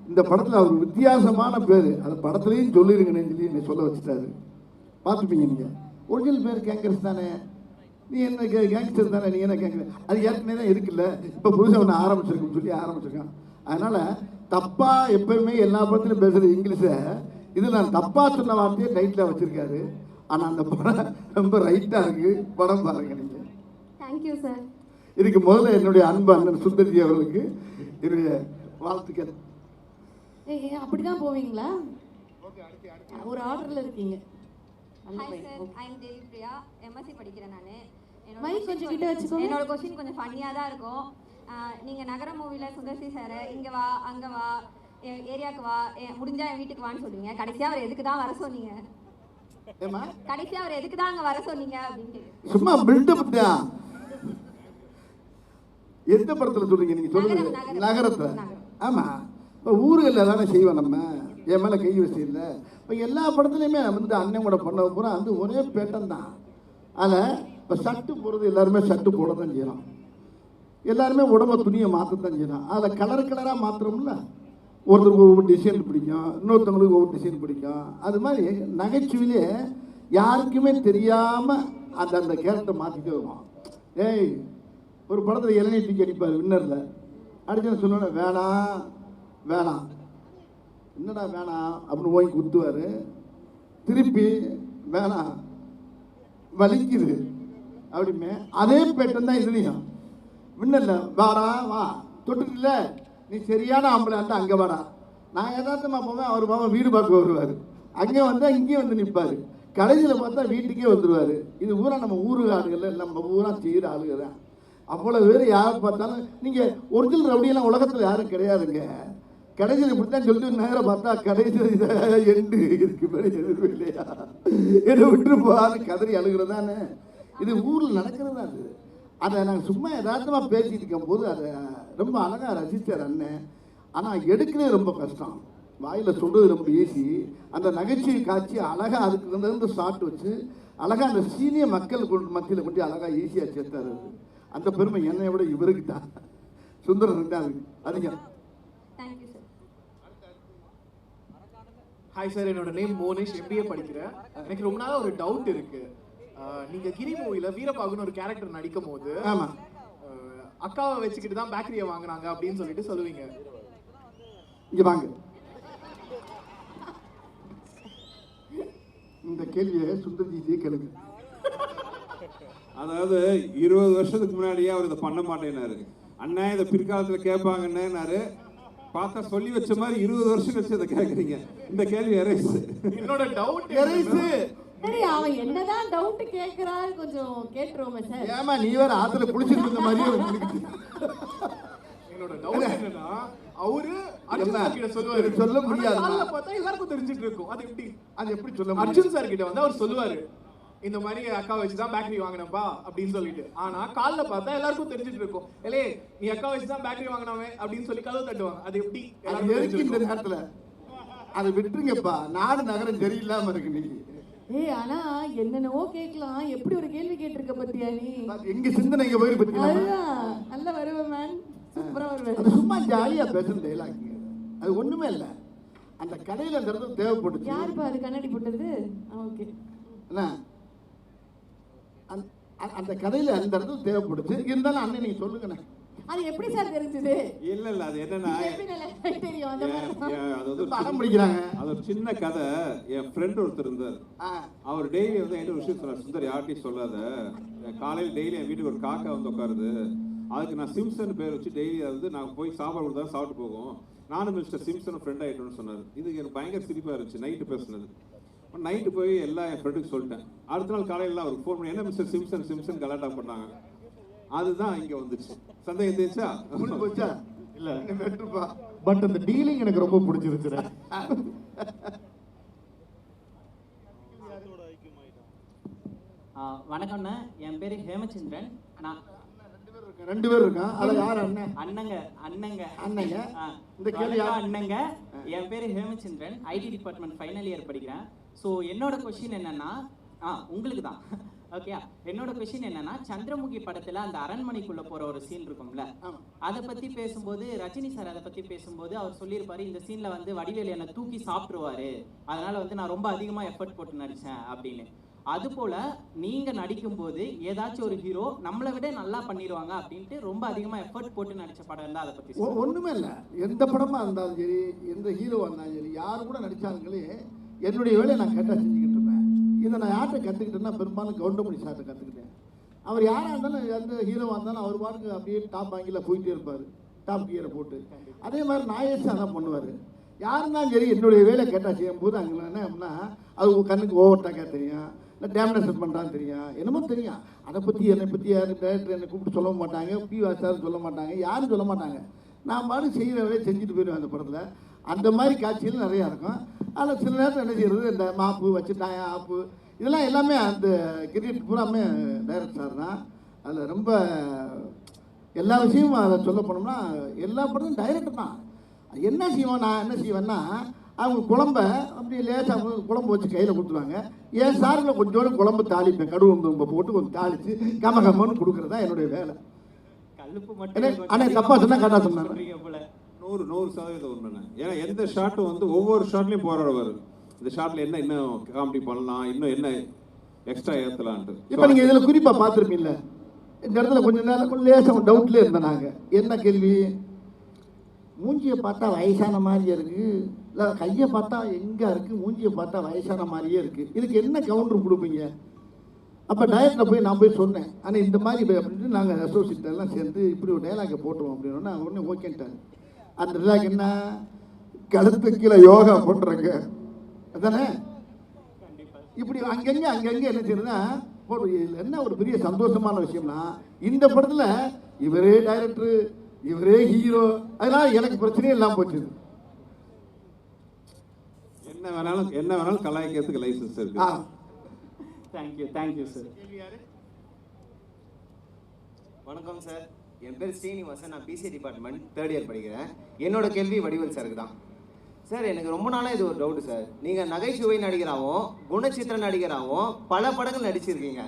இந்த படத்தில் அவர் வித்தியாசமான பேர் அந்த படத்துலேயும் சொல்லிருங்கன்னு சொல்லி என்னை சொல்ல வச்சுட்டாரு. பார்த்துப்பீங்க நீங்கள். ஒரிஜினல் பேர் கேங்கர்ஸ் தானே, நீ என்ன கேங்ஸ்டர் தானே, நீ என்ன கேங்கர், அது ஏற்கனவே தான் இருக்குல்ல, இப்போ புதுசாக ஒன்று ஆரம்பிச்சிருக்குன்னு சொல்லி ஆரம்பிச்சிருக்கான். அதனால் தப்பாக எப்பயுமே எல்லா படத்துலையும் பேசுகிற இங்கிலீஷை இது நான் தப்பாக சொன்ன வார்த்தையை டைட்டில் வச்சுருக்காரு. ஆனால் அந்த படம் ரொம்ப ரைட்டாக இருக்குது. படம் பாருங்க நீங்கள். Thank you sir. இதுக்கு முதல்ல என்னுடைய அன்பு அண்ணன் சுந்தர்ஜி அவர்களுக்கு என்னுடைய வாழ்த்துக்கள். அப்படிதான் போவீங்களா? ஒரு ஆர்டர்ல இருக்கீங்க. Hi sir, I am Devi Priya, MSc படிக்கிறேன் நான். மைக் கொஞ்சம் கிட்ட வச்சுக்கோங்க. என்னோட क्वेश्चन கொஞ்சம் ஃபன்னியாக தான் இருக்கும். நீங்க நகர மூவில சுந்தர்சி சார் இங்க வா அங்க வா ஏரியாக்கு வா முடிஞ்சா என் வீட்டுக்கு வான்னு சொல்றீங்க. கடைசியா அவர் எதுக்கு தான் வர சொன்னீங்க? கடைசியா அவர் எதுக்கு தான் அங்க வர சொன்னீங்க அப்படின்னு சும்மா பில்டப் தான். எந்த படத்துல சொல்றீங்க நீங்க? சொல்லுங்க. நகரத்துல. ஆமா, இப்போ ஊர்களில் தானே செய்வோம் நம்ம, என் மேலே கை வச்சு இல்லை. இப்போ எல்லா படத்துலையுமே வந்து அண்ணன் கூட பண்ண பூரா வந்து ஒரே பேட்டன் தான். அதில் இப்போ ஷர்ட்டு போடுறது எல்லாருமே ஷர்ட்டு போட தான் செய்யலாம், எல்லாருமே உடம்ப துணியை மாற்றத்தான் செய்யலாம். அதில் கலர் கலராக மாத்திரம்ல, ஒருத்தருக்கு ஒவ்வொரு டிசைன் பிடிக்கும், இன்னொருத்தவங்களுக்கு ஒவ்வொரு டிசைன் பிடிக்கும். அது மாதிரி நகைச்சுவையிலே யாருக்குமே தெரியாமல் அந்த கேரக்டர் மாற்றிட்டே வருவான். ஏய், ஒரு படத்தில் இளநீர் தூக்கி அடிப்பார் வின்னரில், அடிச்சு சொன்னோன்னே வேணாம் வேணாம், என்னடா வேணாம் அப்படின்னு போய் குத்துவார். திருப்பி வேணாம் வலிக்குது அப்படிமே அதே பேட்டன் தான் இதுலையும். வின்னர்ல வாடா வா தொட்டுல நீ சரியான ஆம்பளை அந்த அங்கே வாடா. நான் யதார்த்தமாக போவேன், அவர் மாமா வீடு பார்க்க வருவார், அங்கே வந்தால் இங்கேயும் வந்து நிற்பார், கடைசியில் பார்த்தா வீட்டுக்கே வந்துடுவார். இது ஊரா நம்ம ஊரு ஆளுகள், நம்ம ஊரா செய்கிற ஆளுங்க தான். அவ்வளோ பேர் யாரை பார்த்தாலும் நீங்கள் ஒரிஜினல் ரவுடியெல்லாம் உலகத்தில் யாரும் கிடையாதுங்க. கடைசியில் இப்படி தான் சொல்லிட்டு நேரம் பார்த்தா கடைசியில் இதை எண்டு இதுக்கு மேலே எதுவும் இல்லையா, என்னை விட்டுருப்பான்னு கதறி அழுகிறதானே. இது ஊரில் நடக்கிறதா அது. அதை நாங்கள் சும்மா யதார்த்தமாக பேசிட்டு இருக்கும்போது அதை ரொம்ப அழகாக ரசித்தார் அண்ணன். ஆனால் எடுக்கிறது ரொம்ப கஷ்டம், வாயில் சொல்கிறது ரொம்ப ஈஸி. அந்த நகைச்சுவை காட்சி அழகாக அதுக்கு வந்து ஷார்ட் வச்சு அழகாக அந்த சீனியர் மக்கள் மத்தியில் கொண்டு அழகாக ஈஸியாக சேர்த்தாரு. அந்த பெருமை என்னை விட இவருக்கு தான், சுந்தரனுக்கு தான் அதிகம். ஹாய் சார், என்னோட நேம் மோனிஷ், எம்பிஏ படிக்கிறேன். எனக்கு ரொம்ப நாளாக ஒரு டவுட் இருக்கு. நீங்க கிரி மூவில வீரபாகுன்னு ஒரு கேரக்டர் நடிக்கும் போது அக்காவை வச்சுக்கிட்டு தான் பேக்கரியை வாங்கினாங்க அப்படின்னு சொல்லிட்டு சொல்லுவீங்க. இங்க வாங்க, இந்த கேள்வியை சுந்தர்ஜி கேளுங்க. அதாவது 20 வருஷத்துக்கு முன்னாடியே அவர் இதை பண்ண மாட்டேன்னாரு. அண்ணன் இதை பிற்காலத்தில் கேட்பாங்கன்னாரு. பார்த்தா சொல்லி வச்ச மாதிரி 20 வருஷம் கழிச்சு அதை கேட்குறீங்க. இந்த கேள்வி எரேஸ். என்னோட டவுட் எரேஸ். சரி, அவன் என்னதான் டவுட் கேக்குறாரு கொஞ்சம் கேட்றோமே சார். ஏமா நீ வேற ஆத்துல குளிச்சிட்டு இருந்த மாதிரியே இருக்கு. என்னோட டவுட் என்னன்னா, அவரு அர்ஜுன் சார் கிட்ட சொல்லுவாரு, சொல்ல முடியாது. காலைல பார்த்தா எல்லாருக்கும் தெரிஞ்சிட்டு இருக்கும். அது எப்படி சொல்ல முடியும்? அர்ஜுன் சார் கிட்ட வந்து அவர் சொல்லுவாரு, இந்த மாதிரி அக்கா வச்சுதான் பேக்கரி வாங்கினப்பா அப்படின்னு சொல்லிட்டு. ஆனா காலைல பார்த்தா எல்லாருக்கும் தெரிஞ்சிட்டு இருக்கும், ஏலே நீ அக்கா வச்சுதான் பேக்கரி வாங்கினவே அப்படின்னு சொல்லி கதவு தட்டுவாங்க. அது எப்படி எதுக்கு இந்த நேரத்துல? அதை விட்டுருங்கப்பா, நாடு நகரம் சரியில்லாம இருக்கு நீங்க. ஏய், ஆனா என்னென்னவோ கேட்கலாம், எப்படி ஒரு கேள்வி கேட்டிருக்க பத்தியா நீ? எங்க சிந்தனை இங்க போயிரு பத்தியா? நல்ல வருவேன் மேன், சூப்பரா வருவேன். அது சும்மா ஜாலியா பேசுற டைலாக், அது ஒண்ணுமே இல்ல. அந்த கடையில அந்த இடத்துல தேவைப்படுது. யாருப்பா அது கண்ணாடி போட்டது? ஓகே, என்ன அந்த கதையில அந்த இடத்துல தேவைப்படுது. இருந்தாலும் அண்ணன் நீங்க சொல்லுங்கண்ணே, அது எப்படி சார் தெரிஞ்சது? இல்ல அது என்னன்னா, தெரியும் அந்த மாதிரி அது வந்து படம் பிடிக்கிறாங்க. அது ஒரு சின்ன கதை. என் ஃப்ரெண்ட் ஒருத்தர் இருந்தார், அவர் டெய்லி வந்து என்கிட்ட ஒரு விஷயம் சொன்னார், சுந்தர் யார்ட்டையும் சொல்லாத, காலையில் டெய்லி என் வீட்டுக்கு ஒரு காக்கா வந்து உட்காருது, அதுக்கு நான் சிம்சன் பேர் வச்சு டெய்லி வந்து நான் போய் சாப்பாடு கொடுத்தா சாப்பிட்டு போகும், நானும் மிஸ்டர் சிம்சன் ஃப்ரெண்ட் ஆகிட்டோன்னு சொன்னார். இது எனக்கு பயங்கர சிரிப்பாக இருந்துச்சு. நைட்டு பேசுனது, நைட்டு போய் எல்லாம் என் ஃப்ரெண்டுக்கு சொல்லிட்டேன். அடுத்த நாள் காலையில் அவருக்கு ஃபோன் பண்ணி, என்ன மிஸ்டர் சிம்சன் சிம்சன் கலாட்டா பண்ணாங்க. அதுதான் இங்கே வந்துச்சு. சந்தேகம் தெரிஞ்சா போச்சா? இல்லை, பட் அந்த டீலிங் எனக்கு ரொம்ப பிடிச்சிருச்சு. வணக்கம்ண்ணா, என் பேர் ஹேமச்சந்திரன். நான் 2 பேர் இருக்கான். அது யார் அண்ணன்? அண்ணங்க. இந்த கேள்வி யார்? அண்ணங்க. என் பேர் Hemachandran, IT department final year படிக்கிறேன். ஸோ என்னோட கொஸ்டின் என்னன்னா, உங்களுக்கு தான் ஓகே. என்னோட கொஸ்டின் என்னன்னா, சந்திரமுகி படத்துல அந்த அரண்மனைக்குள்ள போற ஒரு சீன் இருக்கும்ல, அதை பத்தி பேசும்போது ரஜினி சார் அதை பத்தி பேசும்போது அவர் சொல்லியிருப்பாரு, இந்த சீன்ல வந்து வடிவேலு என்னை தூக்கி சாப்பிட்டுருவாரு, அதனால வந்து நான் ரொம்ப அதிகமா எஃபர்ட் போட்டு நடிச்சேன் அப்படின்னு. அது போல நீங்க நடிக்கும் போது ஏதாச்சும் ஒரு ஹீரோ நம்மளை விட நல்லா பண்ணிடுவாங்க அப்படின்ட்டு ரொம்ப அதிகமா எஃபர்ட் போட்டு நடிச்ச படம் இருந்தா அதை பத்தி ஒண்ணுமே இல்லை. எந்த படமா இருந்தாலும் சரி, எந்த ஹீரோவா இருந்தாலும் சரி, யாரு கூட நடிச்சாங்களே என்னுடைய வேலையை நான் கேட்டா செஞ்சுக்கிட்டு இருப்பேன். இதை நான் யார்கிட்ட கற்றுக்கிட்டேன்னா பெரும்பாலும் கவுண்டமணி சார்கிட்ட கற்றுக்கிட்டேன். அவர் யாராக இருந்தாலும் எந்த ஹீரோவாக இருந்தாலும் அவர் பாட்டுக்கு அப்படியே டாப் வாங்கியில் போயிட்டே இருப்பார், டாப் கியரை போட்டு. அதே மாதிரி நாயேஷ் அதான் பண்ணுவார். யார் இருந்தாலும் சரி என்னுடைய வேலை கேட்டால் செய்யும்போது அங்கே என்ன அப்படின்னா அது கண்ணுக்கு ஓவர்டாக்காக தெரியும், இல்லை டேமினேஷன் பண்ணுறான்னு தெரியும், என்னமோ தெரியும். அதை பற்றி என்னை பற்றி யாரும் டேரக்டர் என்னை கூப்பிட்டு சொல்ல மாட்டாங்க, வாசாரும் சொல்ல மாட்டாங்க, யாரும் சொல்ல மாட்டாங்க. நான் பாட்டு செய்கிற வேலையை செஞ்சுட்டு போயிடுவேன் அந்த படத்தில். அந்த மாதிரி காட்சிகள் நிறையா இருக்கும். அதில் சில நேரத்தில் என்ன செய்யறது, இந்த மாப்பு வச்சுட்டாங்க ஆப்பு இதெல்லாம் எல்லாமே அந்த கிரிக்கெட் பூராமே டைரக்டர் சார் தான். அதில் ரொம்ப எல்லா விஷயமும் அதை சொல்ல போனோம்னா எல்லா படமும் டைரக்டர் தான். என்ன செய்வோம், நான் என்ன செய்வேன்னா அவங்க குழம்ப அப்படி லேசாக குழம்பு வச்சு கையில் கொடுத்துருவாங்க. என் சாரில் கொஞ்சோடு குழம்பு தாளிப்பேன், கடுகு போட்டு கொஞ்சம் தாளித்து கமகமன்னு கொடுக்குறது தான் என்னுடைய வேலை. ஆனால் தப்பா சொன்னால் கரெக்டாக சொன்னாங்க. 100% உண்மைண்ணே. ஏன்னா எந்த ஷாட்டும் வந்து ஒவ்வொரு ஷாட்லையும் போராடுவார். இந்த ஷாட்டில் என்ன இன்னும் காமெடி பண்ணலாம், இன்னும் என்ன எக்ஸ்ட்ரா ஏற்றலான்ட்டு. இப்போ நீங்கள் இதில் குறிப்பாக பார்த்துருப்பீங்கள, இந்த இடத்துல கொஞ்சம் நேரம் கொஞ்சம் லேசாக டவுட்லேயே இருந்தேன். நாங்கள் என்ன கேள்வி, மூஞ்சியை பார்த்தா வயசான மாதிரியே இருக்குது, இல்லை கையை பார்த்தா எங்கே இருக்குது, மூஞ்சியை பார்த்தா வயசான மாதிரியே இருக்குது, இதுக்கு என்ன கவுண்டர் கொடுப்பீங்க? அப்போ டைரக்டர் போய் நான் போய் சொன்னேன், ஆனால் இந்த மாதிரி அப்படின்ட்டு நாங்கள் அசோசியேட் எல்லாம் சேர்ந்து இப்படி ஒரு டைலாகை போட்டுருவோம் அப்படின்னா உடனே ஓகேன்ட்டார். அந்த டைலாக் என்ன, கழுத்து கீழே யோகா பண்ணுறங்க அதானே. இப்படி அங்கங்கே என்ன செய்யுதுன்னா என்ன ஒரு பெரிய சந்தோஷமான விஷயம்னா, இந்த படத்தில் இவரே டைரக்டர், இவரே ஹீரோ, அதனால எனக்கு பிரச்சனையே இல்லாமல் போச்சு. என்ன வேணாலும் கலாய்க்கிறதுக்கு லைசன்ஸ் இருக்கு. Thank you sir. வணக்கம் சார், என் பேர் ஸ்ரீனிவாசன், நான் பிசி டிபார்ட்மெண்ட் 3rd இயர் படிக்கிறேன். என்னோட கேள்வி வடிவேல் சாருக்கு தான். சார், எனக்கு ரொம்ப நாளாக இது ஒரு டவுட்டு சார். நீங்கள் நகைச்சுவை நடிகராகவும் குணச்சித்திர நடிகராகவும் பல படங்கள் நடிச்சிருக்கீங்க.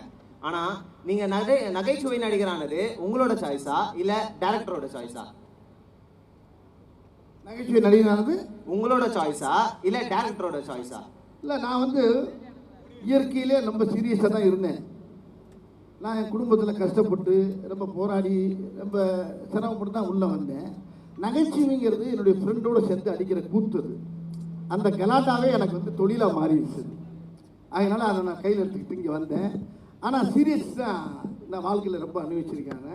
ஆனால் நீங்கள் நகைச்சுவை நடிகரானது உங்களோட சாய்ஸா இல்லை டேரக்டரோட சாய்ஸா? நகைச்சுவை நடிகரானது உங்களோட சாய்ஸா இல்லை டேரக்டரோட சாய்ஸா? இல்லை, நான் வந்து இயற்கையிலே ரொம்ப சீரியஸாக தான் இருந்தேன். நான் என் குடும்பத்தில் கஷ்டப்பட்டு ரொம்ப போராடி ரொம்ப சிரமப்பட்டு தான் உள்ளே வந்தேன். நகைச்சுவைங்கிறது என்னுடைய ஃப்ரெண்டோடு சேர்ந்து அடிக்கிற கூத்துது, அந்த கலாட்டாவே எனக்கு வந்து தொழிலாக மாறிடுச்சு. அதனால் அதை நான் கையில் எடுத்துக்கிட்டு இங்கே வந்தேன். ஆனால் சீரியஸ் தான் நான் வாழ்க்கையில் ரொம்ப அனுபவிச்சிருக்காங்க.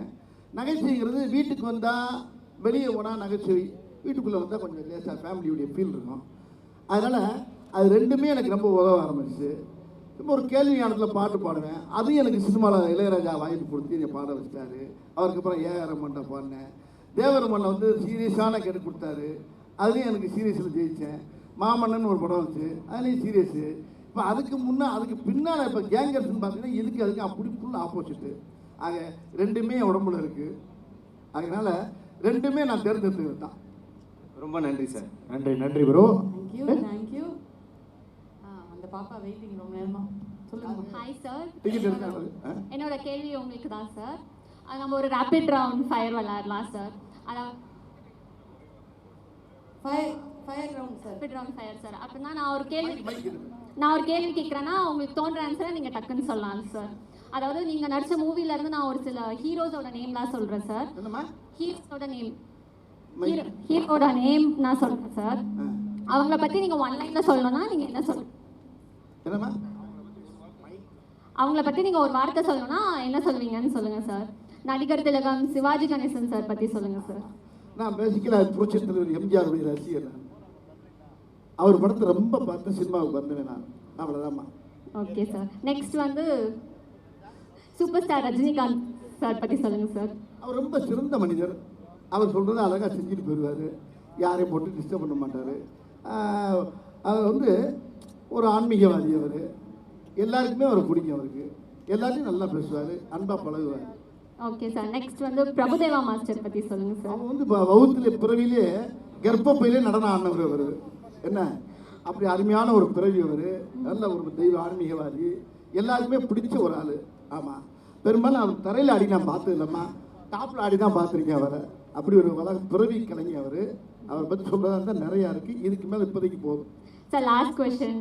நகைச்சுவைங்கிறது வீட்டுக்கு வந்தால், வெளியே போனால் நகைச்சுவை, வீட்டுக்குள்ளே வந்தால் கொஞ்சம் லேசாக ஃபேமிலியுடைய ஃபீல் இருக்கும். அதனால் அது ரெண்டுமே எனக்கு ரொம்ப உதவ ஆரம்பிச்சு. இப்போ ஒரு கேள்வி ஞானத்தில் பாட்டு பாடுவேன், அதுவும் எனக்கு சினிமாவில் இளையராஜா வாய்ப்பு கொடுத்து என்னை பாட வச்சிட்டாரு. அவருக்கு அப்புறம் ஏஆர் ரஹ்மான்ட்ட பாடினேன். தேவரமன்ல வந்து சீரியஸான கேட்டு கொடுத்தாரு, அதுலேயும் எனக்கு சீரியஸில் ஜெயித்தேன். மாமன்னன் ஒரு படம் வந்துச்சு, அதுலேயும் சீரியஸு. இப்போ அதுக்கு பின்னால் இப்போ கேங்கர்ஸ்ன்னு பார்த்தீங்கன்னா அதுக்கு அப்படி ஃபுல் ஆப்போசிட்டு. ஆக ரெண்டுமே உடம்புல இருக்குது. அதனால் ரெண்டுமே நான் தேர்ந்தெடுத்துக்கிறது தான். ரொம்ப நன்றி சார். நன்றி ப்ரோ. தேங்க்யூ. அந்த பாப்பா வெயிட்டிங் ரொம்ப நேரமா. சொல்லுங்க. ஹாய் சார், டிக்கெட் எடுத்தாங்க. என்னோட கேள்வி உங்களுக்கு தான் சார். நம்ம ஒரு ரேபிட் ரவுண்ட் ஃபயர் விளையாடலாம் சார். அதான் fire round sir. Rapid round fire sir. அப்படின்னா நான் ஒரு கேள்வி கேட்குறேன்னா உங்களுக்கு தோன்ற ஆன்சரை நீங்கள் டக்குன்னு சொல்லலாம் சார். அதாவது நீங்கள் நடித்த மூவிலேருந்து நான் ஒரு சில ஹீரோஸோட நேம்லாம் சொல்கிறேன் சார். ஹீரோட நேம் நான் சொல்கிறேன் சார். அவங்கள பற்றி நீங்கள் 1 லைனில் சொல்லணும்னா நீங்கள் என்ன சொல்லுங்க? அவங்கள பற்றி நீங்கள் ஒரு வார்த்தை சொல்லணும்னா என்ன சொல்லுவீங்கன்னு சொல்லுங்கள் சார். நடிகர் திலகம் சிவாஜி கணேசன் சார் பற்றி சொல்லுங்கள் சார். நான் பேசிக்கலாக புரட்சி தலைவர் எம்ஜிஆர் ரசிகர். அவர் படத்தை ரொம்ப பார்த்து சினிமாவுக்கு வந்தேன் நான், அவ்வளோதாம்மா. Okay sir. நெக்ஸ்ட் வந்து சூப்பர் ஸ்டார் ரஜினிகாந்த் சார் பற்றி சொல்லுங்கள் சார். அவர் ரொம்ப சிறந்த மனிதர். அவர் சொல்கிறத அழகாக செஞ்சுட்டு போயிடுவார், யாரையும் போட்டு டிஸ்டர்ப் பண்ண மாட்டார். அவர் வந்து ஒரு ஆன்மீகவாதி. அவர் எல்லாருக்குமே அவரை பிடிக்கும். அவருக்கு எல்லாத்தையும் நல்லா பேசுவார், அன்பாக பழகுவார். ஓகே சார், நெக்ஸ்ட் வந்து பிரபுதேவா மாஸ்டர் பற்றி சொல்லுங்கள் சார். அவன் வந்து வகுத்துல பிறவிலே கர்ப்பப்பையிலே நடனம் ஆடினவர் அவர். என்ன அப்படி அருமையான ஒரு பிறவி அவர், நல்ல ஒரு தெய்வ ஆன்மீகவாதி, எல்லாருக்குமே பிடிச்ச ஒரு ஆள். ஆமாம், பெரும்பாலும் அவர் தரையில் ஆடி நான் பார்த்தது இல்லைம்மா, டாப்பில் ஆடி தான் பார்த்துருக்கேன் அவரை. அப்படி ஒரு பிறவி கலைஞர் அவர். அவரை பற்றி சொல்கிறதா இருந்தால் நிறையா இருக்குது, இதுக்கு மேலே இப்போதைக்கு போதும். சார் லாஸ்ட் கொஸ்டின்,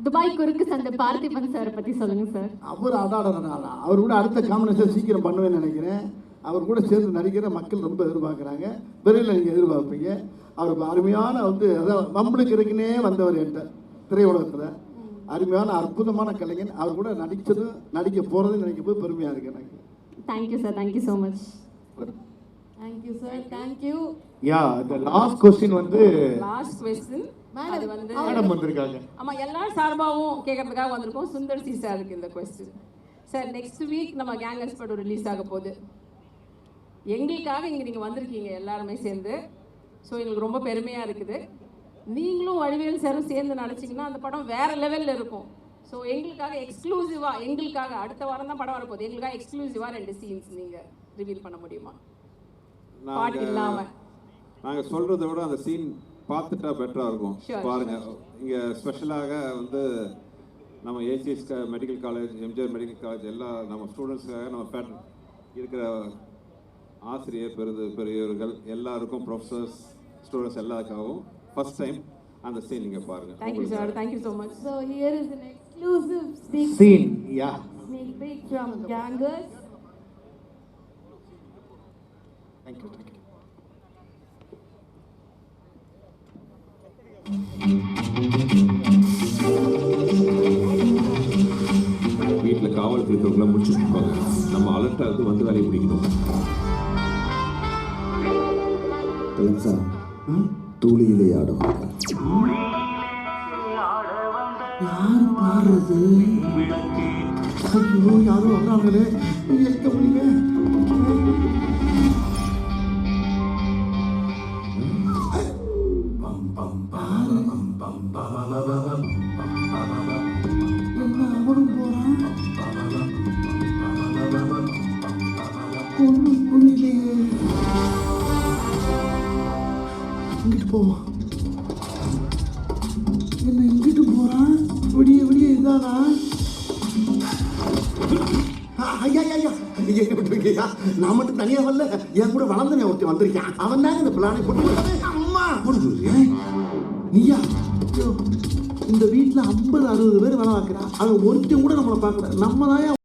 துபாய் குறுக்கு சந்தை பார்த்திபன் சார் பற்றி சொல்லுங்கள் சார். அவர் அடாடா, அவர் கூட அடுத்த காம்பினேஷன் சீக்கிரம் பண்ணுவேன்னு நினைக்கிறேன். அவர் கூட சேர்ந்து நடிக்கிற மக்கள் ரொம்ப எதிர்பார்க்குறாங்க, விரைவில் நீங்கள் எதிர்பார்ப்பீங்க. அவர் அருமையான வந்து அதாவது மம்பளுக்கு இருக்குன்னே வந்தவர் என்கிட்ட திரையுலகத்தில். அருமையான அற்புதமான கலைஞன். அவர் கூட நடித்ததும் நடிக்க போகிறதும் நினைக்கும் போது பெருமையாக இருக்குது எனக்கு. Thank you sir, thank you so much. Thank you sir, thank you. Yeah, இந்த லாஸ்ட் கொஸ்டின் வந்து லாஸ்ட் கொஸ்டின் அது வந்து மேடம் வந்திருக்காங்க. ஆமா, எல்லா சார்பாகவும் கேட்கறதுக்காக வந்திருக்கோம். சுந்தர் சி சாருக்கு இந்த கொஸ்டின். சார், நெக்ஸ்ட் வீக் நம்ம கேங்கர்ஸ் படம் ரிலீஸ் ஆக போகுது. எங்களுக்காக இங்கே நீங்கள் வந்திருக்கீங்க எல்லாருமே சேர்ந்து. ஸோ எங்களுக்கு ரொம்ப பெருமையாக இருக்குது. நீங்களும் வடிவேல் சாரும் சேர்ந்து நடிச்சிங்கன்னா அந்த படம் வேறு லெவலில் இருக்கும். ஸோ எங்களுக்காக எக்ஸ்க்ளூசிவாக, எங்களுக்காக அடுத்த வாரம் தான் படம் வரப்போகுது, எங்களுக்காக எக்ஸ்க்ளூசிவாக 2 சீன்ஸ் நீங்கள் ரிவீல் பண்ண முடியுமா? பாட்டு இல்லாமல் நாங்கள் சொல்கிறத விட அந்த சீன் பார்த்துட்டா பெட்டராக இருக்கும். பாருங்கள், இங்கே ஸ்பெஷலாக வந்து நம்ம ACS medical college, MGR medical college எல்லா நம்ம ஸ்டூடெண்ட்ஸுக்காக நம்ம இருக்கிற ஆசிரியர் பெரியவர்கள் எல்லாருக்கும், ப்ரொஃபஸர்ஸ், ஸ்டூடெண்ட்ஸ் எல்லாருக்காகவும் ஃபர்ஸ்ட் டைம் அந்த சீன் நீங்கள் பாருங்கள். Thank you sir, thank you so much. So here is an exclusive scene. Yeah. Sneak peek from Gangers. Thank you, thank you. வீட்டில் காவல் இருக்கிறவங்களாம் முடிச்சுட்டு இருப்பாங்க, நம்ம அலர்ட்டாக இருந்து வந்து வேலையை பிடிக்கணும். தூளியிலே ஆடுவாங்க. யார் பாடுறது? ஐயோ, யாரும் வர்றாங்களே, எங்க முடியுங்க? என்ன அவனும் போறான்? ஒன்றும் புரியலையே. இங்கிட்டு போவோம். என்ன இங்கிட்டு போறான்? விடிய விடிய இதானா? ஐயா ஐயா, எங்க விட்டுருக்கியா? நான் மட்டும் தனியா வரல, என் கூட வளர்ந்தவன் ஒருத்தன் வந்திருக்கான். அவன் தான் இந்த பிளானை போட்டு அம்மா கொடுக்குறியா? நீயா? இந்த வீட்டில் 50-60 பேர் வேலை பார்க்குறான். அவன் ஒருத்தன் கூட நம்மளை பார்க்கல. நம்ம தான்